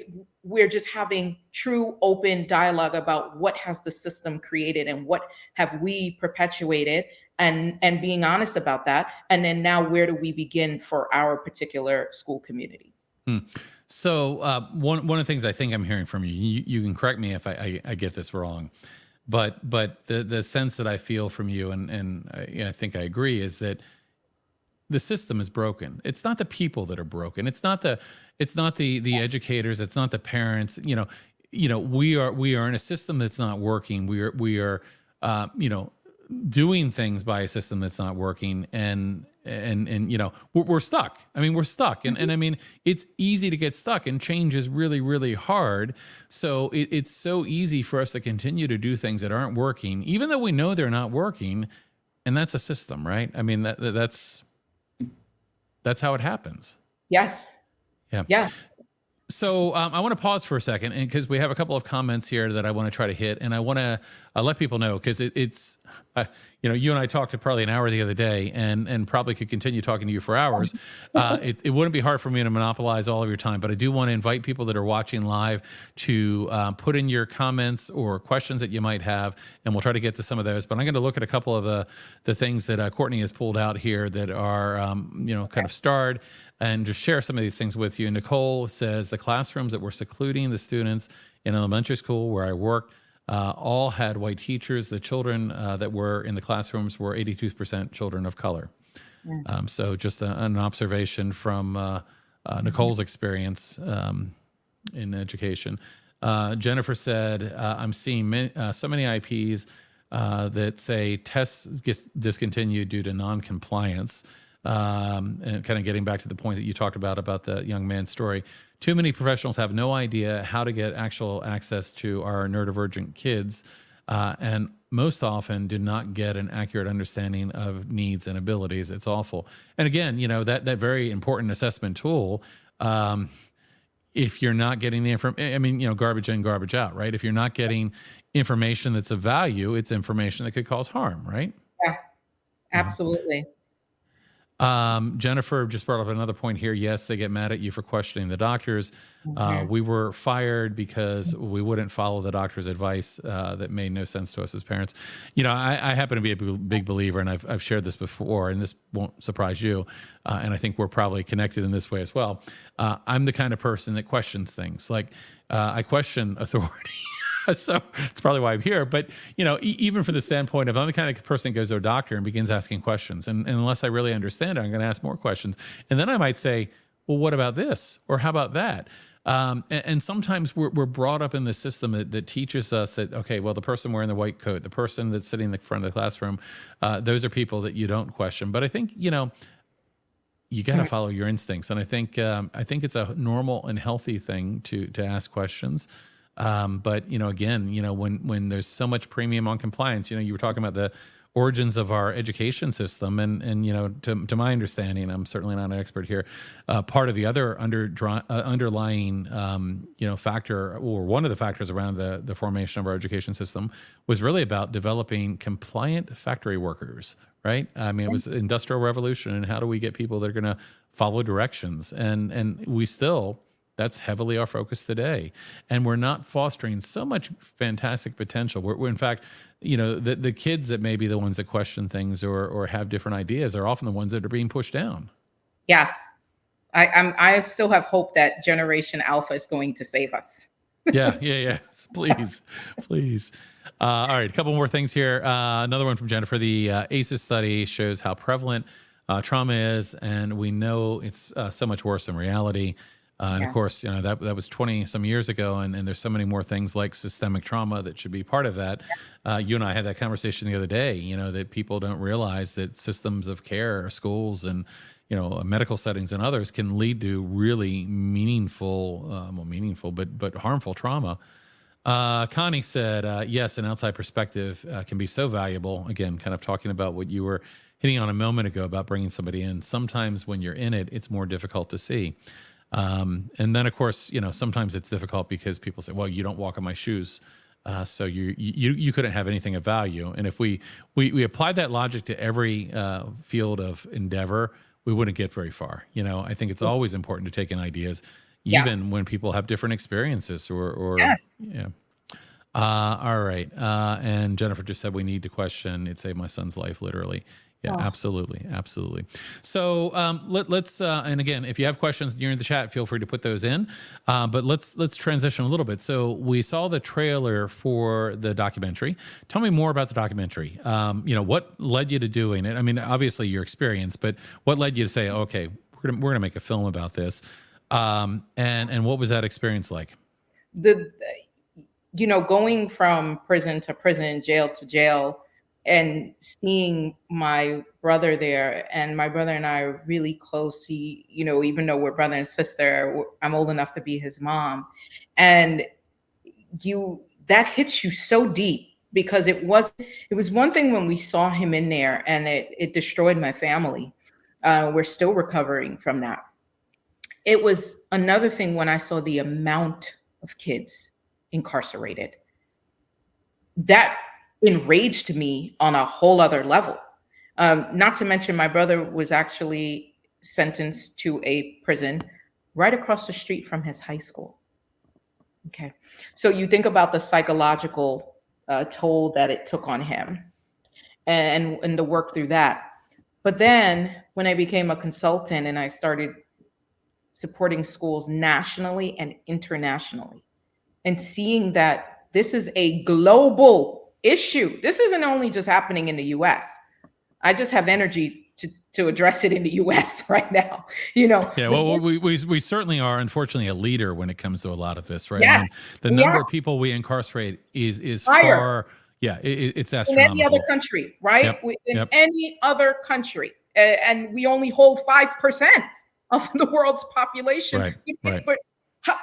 We're just having true open dialogue about what has the system created and what have we perpetuated, and being honest about that. And then now where do we begin for our particular school community? So one of the things I think I'm hearing from you, you can correct me if I get this wrong, but the sense that I feel from you, and I think I agree, is that the system is broken. It's not the people that are broken. It's not the educators. It's not the parents. We are in a system that's not working. We are doing things by a system that's not working, and we're stuck. I mean, we're stuck, and I mean, it's easy to get stuck, and change is really, really hard. So it's so easy for us to continue to do things that aren't working, even though we know they're not working, and that's a system, right? I mean, that's how it happens. Yes. Yeah. Yeah. So I want to pause for a second, and because we have a couple of comments here that I want to try to hit, and I want to let people know, because it's you and I talked probably an hour the other day, and probably could continue talking to you for hours. It wouldn't be hard for me to monopolize all of your time, but I do want to invite people that are watching live to put in your comments or questions that you might have, and we'll try to get to some of those. But I'm going to look at a couple of the things that Courtney has pulled out here that are kind of starred, and just share some of these things with you. Nicole says the classrooms that were secluding the students in elementary school where I worked all had white teachers. The children that were in the classrooms were 82% children of color. So just an observation from Nicole's experience in education. Jennifer said, I'm seeing so many IPs that say tests get discontinued due to non-compliance. And kind of getting back to the point that you talked about the young man's story, too many professionals have no idea how to get actual access to our neurodivergent kids, and most often do not get an accurate understanding of needs and abilities. It's awful. And again, that very important assessment tool, if you're not getting the information, I mean, garbage in, garbage out, right? If you're not getting information that's of value, it's information that could cause harm, right? Yeah, absolutely. Jennifer just brought up another point here. Yes, they get mad at you for questioning the doctors. We were fired because we wouldn't follow the doctor's advice that made no sense to us as parents. I happen to be a big believer, and I've shared this before, and this won't surprise you, and I think we're probably connected in this way as well. I'm the kind of person that questions things. Like, I question authority. So it's probably why I'm here. But, even from the standpoint of I'm the kind of person that goes to a doctor and begins asking questions. And unless I really understand it, I'm going to ask more questions. And then I might say, well, what about this? Or how about that? And sometimes we're brought up in the system that teaches us that, okay, well, the person wearing the white coat, the person that's sitting in the front of the classroom, those are people that you don't question. But I think, you got to follow your instincts. And I think it's a normal and healthy thing to ask questions. But again, when there's so much premium on compliance, you were talking about the origins of our education system, and to my understanding, I'm certainly not an expert here. Part of the other underlying factor, or one of the factors around the formation of our education system, was really about developing compliant factory workers. Right? I mean, it was Industrial Revolution, and how do we get people that are going to follow directions? And we still. That's heavily our focus today. And we're not fostering so much fantastic potential. We're in fact, the kids that may be the ones that question things or have different ideas are often the ones that are being pushed down. Yes. I still have hope that Generation Alpha is going to save us. Yeah. Please. All right, a couple more things here. Another one from Jennifer. The ACEs study shows how prevalent trauma is, and we know it's so much worse in reality. And of course, that was 20 some years ago, and there's so many more things like systemic trauma that should be part of that. You and I had that conversation the other day, that people don't realize that systems of care, schools, and medical settings and others can lead to really meaningful, but harmful trauma. Connie said, yes, an outside perspective can be so valuable. Again, kind of talking about what you were hitting on a moment ago about bringing somebody in. Sometimes when you're in it, it's more difficult to see. And then, of course, sometimes it's difficult because people say, well, you don't walk in my shoes. So you couldn't have anything of value. And if we applied that logic to every field of endeavor, we wouldn't get very far. I think it's always important to take in ideas, even when people have different experiences or Yes. yeah. All right. And Jennifer just said we need to question. It saved my son's life, literally. Yeah, absolutely. Absolutely. So let's, and again, if you have questions during the chat, feel free to put those in. But let's transition a little bit. So we saw the trailer for the documentary. Tell me more about the documentary. What led you to doing it? I mean, obviously your experience, but what led you to say, okay, we're gonna make a film about this? And what was that experience like? Going from prison to prison, jail to jail, and seeing my brother there, and my brother and I are really close. Even though we're brother and sister, I'm old enough to be his mom. And that hits you so deep, because it was one thing when we saw him in there, and it destroyed my family. We're still recovering from that. It was another thing when I saw the amount of kids incarcerated. That enraged me on a whole other level. Not to mention, my brother was actually sentenced to a prison right across the street from his high school. Okay. So you think about the psychological toll that it took on him, and the work through that. But then when I became a consultant and I started supporting schools nationally and internationally, and seeing that this is a global issue. This isn't only just happening in the US. I just have energy to address it in the US right now. Yeah, well, we certainly are, unfortunately, a leader when it comes to a lot of this, right? Yes, I mean, the number of people we incarcerate is higher. far, it's astronomical. In any other country, right? Yep. Any other country. And we only hold 5% of the world's population. Right. But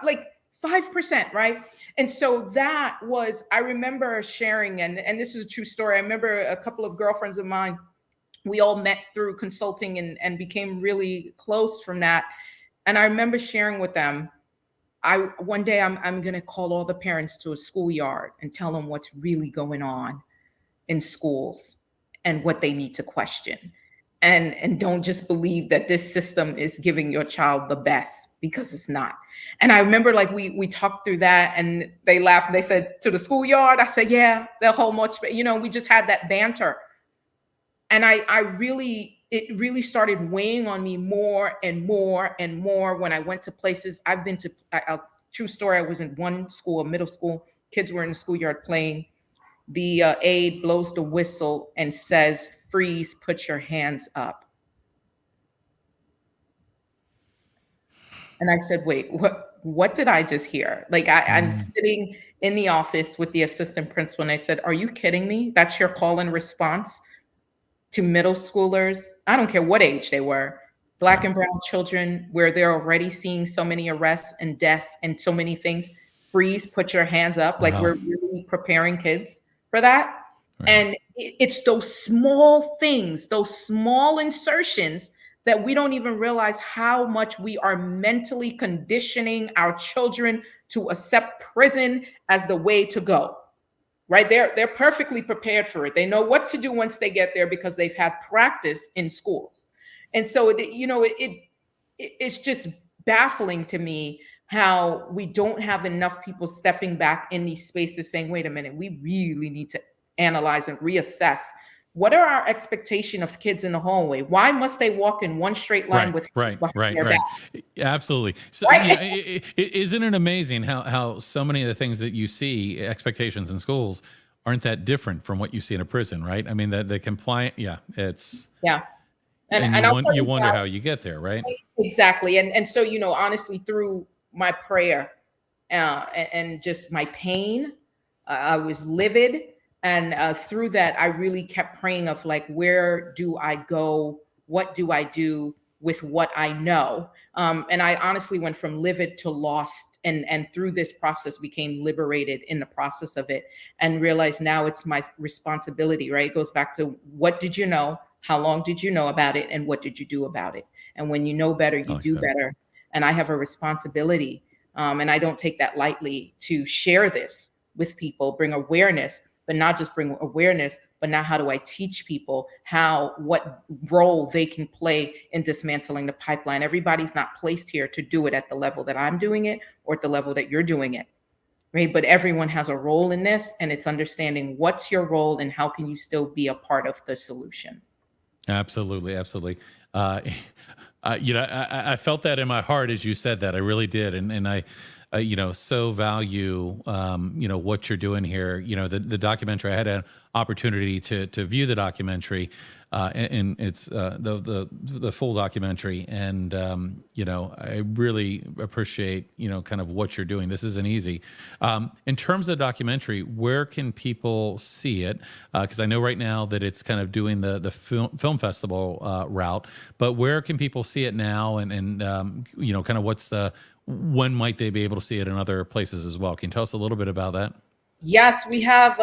like 5%, right? And so that was, I remember sharing, and this is a true story. I remember a couple of girlfriends of mine, we all met through consulting and became really close from that. And I remember sharing with them, one day I'm going to call all the parents to a schoolyard and tell them what's really going on in schools and what they need to question. And don't just believe that this system is giving your child the best, because it's not. And I remember, like, we talked through that, and they laughed and they said, to the schoolyard? I said, yeah, they'll hold much, we just had that banter. And it really started weighing on me more and more and more when I went to places. I've been to, a true story, I was in one school, a middle school, kids were in the schoolyard playing. The aide blows the whistle and says, freeze, put your hands up. And I said, wait, what did I just hear? Like, I'm sitting in the office with the assistant principal, and I said, are you kidding me? That's your call and response to middle schoolers? I don't care what age they were, Black and brown children, where they're already seeing so many arrests and death and so many things. Freeze, put your hands up. Like, we're really preparing kids for that. Right. And it's those small things, those small insertions, that we don't even realize how much we are mentally conditioning our children to accept prison as the way to go. Right? They're perfectly prepared for it. They know what to do once they get there because they've had practice in schools. And so, it's just baffling to me how we don't have enough people stepping back in these spaces saying, wait a minute, we really need to analyze and reassess. What are our expectations of kids in the hallway? Why must they walk in one straight line with right. back? Absolutely. So, isn't it amazing how so many of the things that you see, expectations in schools, aren't that different from what you see in a prison, right? I mean, the compliant, it's and you wonder how you get there, right? Exactly. And so, honestly, through my prayer and just my pain, I was livid. And through that, I really kept praying of, like, where do I go? What do I do with what I know? And I honestly went from livid to lost, and through this process became liberated in the process of it, and realized now it's my responsibility, right? It goes back to, what did you know? How long did you know about it? And what did you do about it? And when you know better, you do better. And I have a responsibility, and I don't take that lightly, to share this, with people, bring awareness, but not just bring awareness, but now how do I teach people what role they can play in dismantling the pipeline? Everybody's not placed here to do it at the level that I'm doing it or at the level that you're doing it, right? But everyone has a role in this, and it's understanding what's your role and how can you still be a part of the solution. Absolutely, absolutely. I felt that in my heart as you said that. I really did, and I, so value, what you're doing here. The documentary. I had an opportunity to view the documentary, and it's the full documentary, and I really appreciate kind of what you're doing. This isn't easy. In terms of the documentary, where can people see it? Because I know right now that it's kind of doing the film festival route, but where can people see it now? And kind of when might they be able to see it in other places as well? Can you tell us a little bit about that? Yes, we have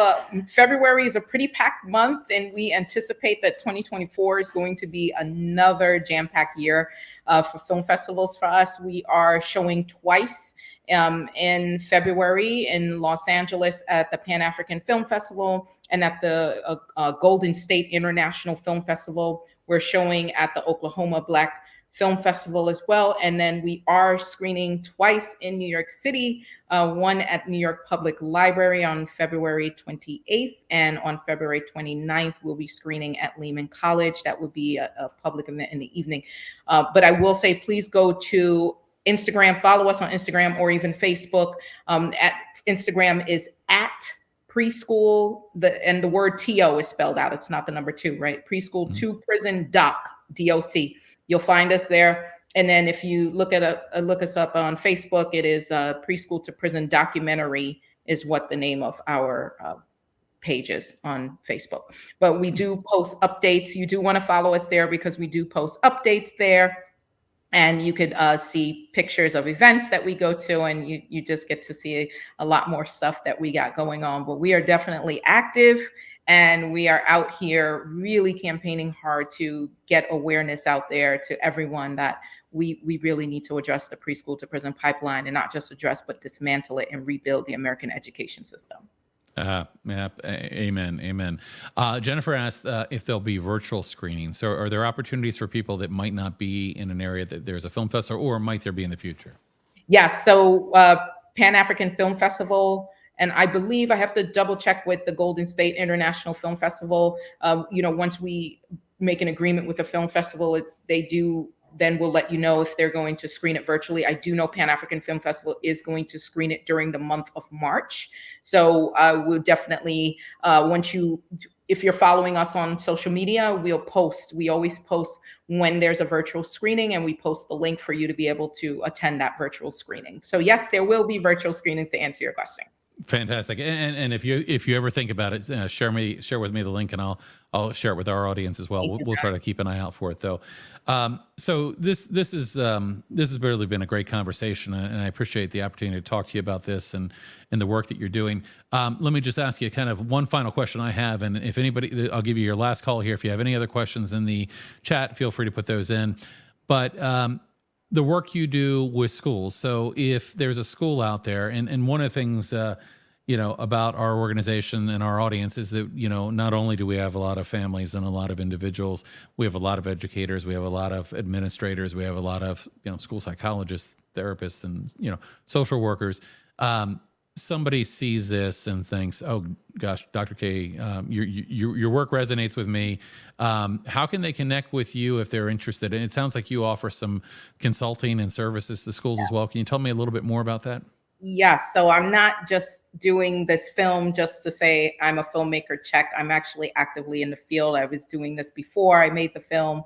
February is a pretty packed month, and we anticipate that 2024 is going to be another jam-packed year for film festivals for us. We are showing twice in February in Los Angeles at the Pan-African Film Festival and at the Golden State International Film Festival. We're showing at the Oklahoma Black Film Festival as well. And then we are screening twice in New York City, one at New York Public Library on February 28th, and on February 29th, we'll be screening at Lehman College. That would be a public event in the evening. But I will say, please go to Instagram, follow us on Instagram or even Facebook. At Instagram is at Preschool, and the word TO is spelled out. It's not the number 2, right? Preschool to Prison Doc, DOC. You'll find us there. And then if you look us up on Facebook, it is Preschool to Prison Documentary is what the name of our page is on Facebook. But we do post updates. You do want to follow us there because we do post updates there. And you could see pictures of events that we go to, and you just get to see a lot more stuff that we got going on. But we are definitely active. And we are out here really campaigning hard to get awareness out there to everyone that we really need to address the preschool to prison pipeline, and not just address, but dismantle it and rebuild the American education system. Amen. Jennifer asked if there'll be virtual screenings. So are there opportunities for people that might not be in an area that there's a film festival, or might there be in the future? Yes. So Pan-African Film Festival, and I believe I have to double check with the Golden State International Film Festival. Once we make an agreement with the film festival, then we'll let you know if they're going to screen it virtually. I do know Pan-African Film Festival is going to screen it during the month of March. So we'll definitely, if you're following us on social media, we always post when there's a virtual screening, and we post the link for you to be able to attend that virtual screening. So yes, there will be virtual screenings to answer your question. Fantastic. And if you ever think about it, share with me the link, and I'll share it with our audience as well. We'll try to keep an eye out for it, though. So this has really been a great conversation, and I appreciate the opportunity to talk to you about this and the work that you're doing. Let me just ask you kind of one final question I have, and if anybody, I'll give you your last call here. If you have any other questions in the chat, feel free to put those in. But the work you do with schools. So if there's a school out there, and one of the things, about our organization and our audience is that, not only do we have a lot of families and a lot of individuals, we have a lot of educators, we have a lot of administrators, we have a lot of, school psychologists, therapists, and, social workers. Somebody sees this and thinks, oh gosh, Dr. K, your work resonates with me. How can they connect with you if they're interested? And it sounds like you offer some consulting and services to schools as well. Can you tell me a little bit more about that? Yes. So I'm not just doing this film just to say I'm a filmmaker, check. I'm actually actively in the field. I was doing this before I made the film.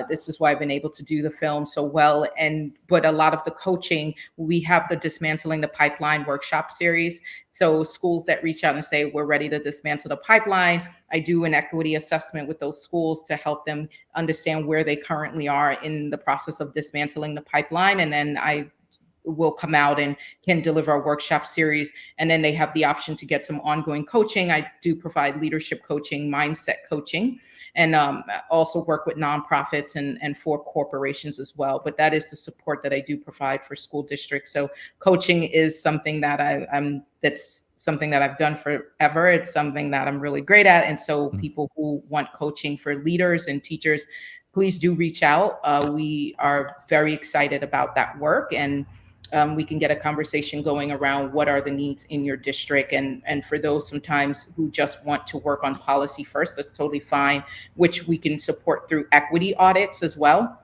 This is why I've been able to do the film so well. But a lot of the coaching, we have the Dismantling the Pipeline workshop series. So schools that reach out and say, we're ready to dismantle the pipeline, I do an equity assessment with those schools to help them understand where they currently are in the process of dismantling the pipeline. And then I will come out and can deliver a workshop series. And then they have the option to get some ongoing coaching. I do provide leadership coaching, mindset coaching, and also work with nonprofits and for corporations as well. But that is the support that I do provide for school districts. So coaching is something that that's something that I've done forever. It's something that I'm really great at. And so people who want coaching for leaders and teachers, please do reach out. We are very excited about that work, and we can get a conversation going around what are the needs in your district. And for those sometimes who just want to work on policy first, that's totally fine, which we can support through equity audits as well.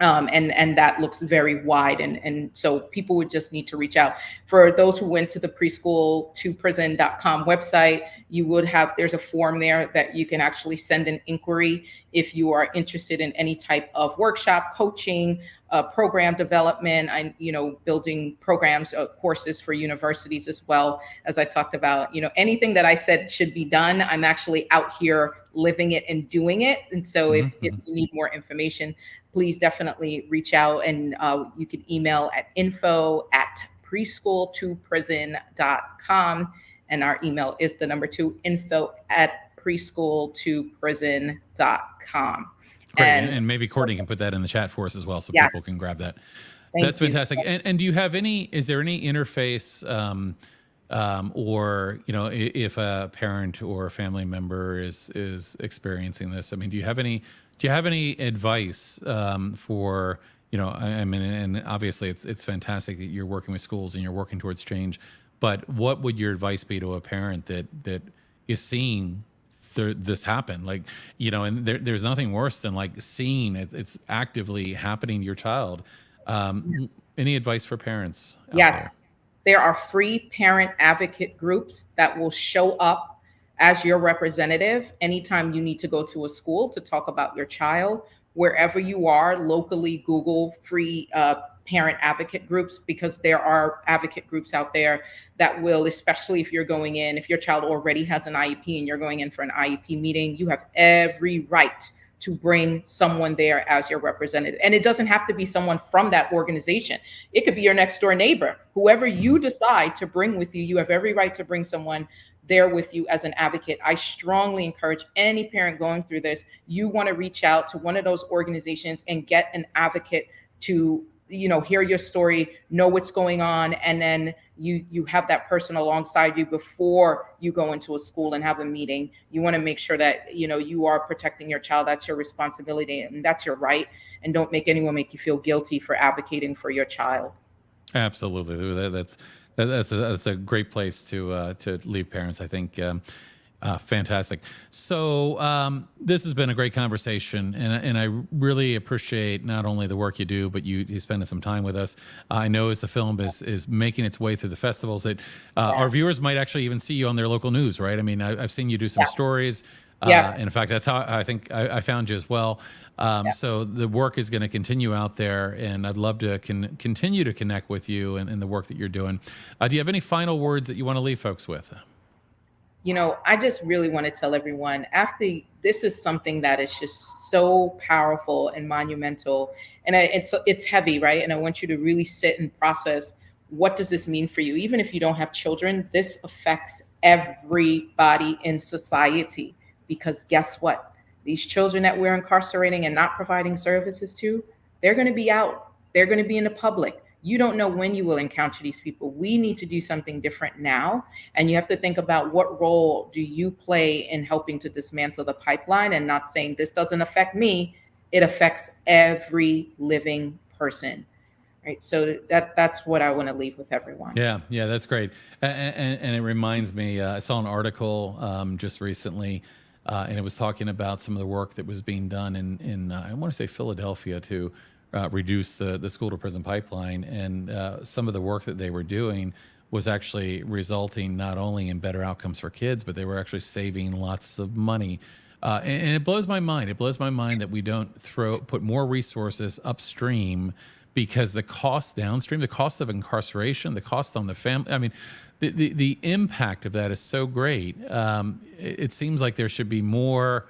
And that looks very wide. And so people would just need to reach out. For those who went to the preschool2prison.com website, there's a form there that you can actually send an inquiry if you are interested in any type of workshop, coaching, program development, building programs, courses for universities as well. As I talked about, anything that I said should be done, I'm actually out here living it and doing it. And so if you need more information, please definitely reach out, and you can email at info@preschool2prison.com. And our email is the number 2, info@preschool2prison.com. Great. And maybe Courtney can put that in the chat for us as well, so people can grab that. That's fantastic. And do you have is there any interface, or, if a parent or a family member is experiencing this? I mean, do you have any advice for, and obviously it's fantastic that you're working with schools and you're working towards change, but what would your advice be to a parent that is seeing this happen? Like, and there's nothing worse than like seeing it's actively happening to your child. Any advice for parents? Yes. There are free parent advocate groups that will show up as your representative anytime you need to go to a school to talk about your child. Wherever you are locally, Google free parent advocate groups, because there are advocate groups out there that will, especially if your child already has an IEP and you're going in for an IEP meeting, you have every right to bring someone there as your representative. And it doesn't have to be someone from that organization. It could be your next door neighbor. Whoever you decide to bring with you, you have every right to bring someone there with you as an advocate. I strongly encourage any parent going through this, you want to reach out to one of those organizations and get an advocate to, hear your story, know what's going on, and then you have that person alongside you before you go into a school and have a meeting. You want to make sure that, you are protecting your child. That's your responsibility and that's your right. And don't make anyone make you feel guilty for advocating for your child. Absolutely. That's a great place to leave parents, I think. Fantastic. So this has been a great conversation, and I really appreciate not only the work you do, but you spending some time with us. I know as the film is making its way through the festivals that our viewers might actually even see you on their local news, right? I mean, I've seen you do some stories. And in fact, that's how I think I found you as well. So the work is going to continue out there, and I'd love to continue to connect with you and the work that you're doing. Do you have any final words that you want to leave folks with? I just really want to tell everyone, this is something that is just so powerful and monumental, and it's heavy, right? And I want you to really sit and process, what does this mean for you? Even if you don't have children, this affects everybody in society, because guess what? These children that we're incarcerating and not providing services to, they're going to be out. They're going to be in the public. You don't know when you will encounter these people. We need to do something different now. And you have to think about, what role do you play in helping to dismantle the pipeline, and not saying this doesn't affect me. It affects every living person. Right. So that's what I want to leave with everyone. Yeah, that's great. And it reminds me, I saw an article just recently, and it was talking about some of the work that was being done in I want to say Philadelphia to reduce the school to prison pipeline, and some of the work that they were doing was actually resulting not only in better outcomes for kids, but they were actually saving lots of money. And it blows my mind. It blows my mind that we don't put more resources upstream, because the cost downstream, the cost of incarceration, the cost on the family, I mean, the impact of that is so great. It seems like there should be more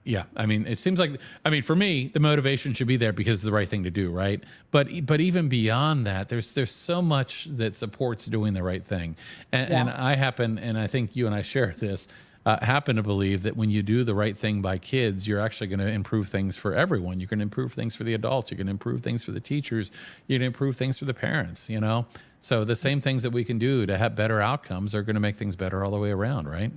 Yeah. I mean, it seems like, I mean, for me, the motivation should be there because it's the right thing to do, right? But even beyond that, there's so much that supports doing the right thing. And I happen, and I think you and I share this, happen to believe that when you do the right thing by kids, you're actually going to improve things for everyone. You're going to improve things for the adults. You're going to improve things for the teachers. You're going to improve things for the parents, you know? So the same things that we can do to have better outcomes are going to make things better all the way around, right?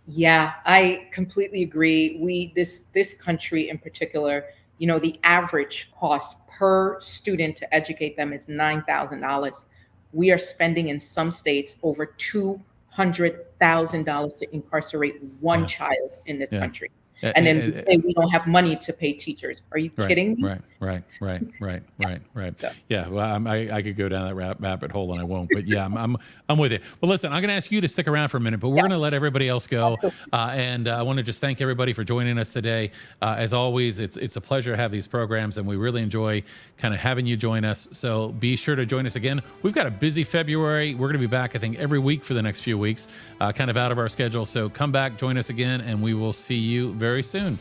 Yeah, I completely agree. This country in particular, you know, the average cost per student to educate them is $9,000. We are spending in some states over $200,000 to incarcerate one child in this country. And then we say we don't have money to pay teachers. Are you kidding me? Right. So. Yeah, well, I could go down that rabbit hole and I won't, but yeah, I'm with you. Well, listen, I'm going to ask you to stick around for a minute, but we're going to let everybody else go. And I want to just thank everybody for joining us today. As always, it's a pleasure to have these programs, and we really enjoy kind of having you join us. So be sure to join us again. We've got a busy February. We're going to be back, I think, every week for the next few weeks, kind of out of our schedule. So come back, join us again, and we will see you very soon.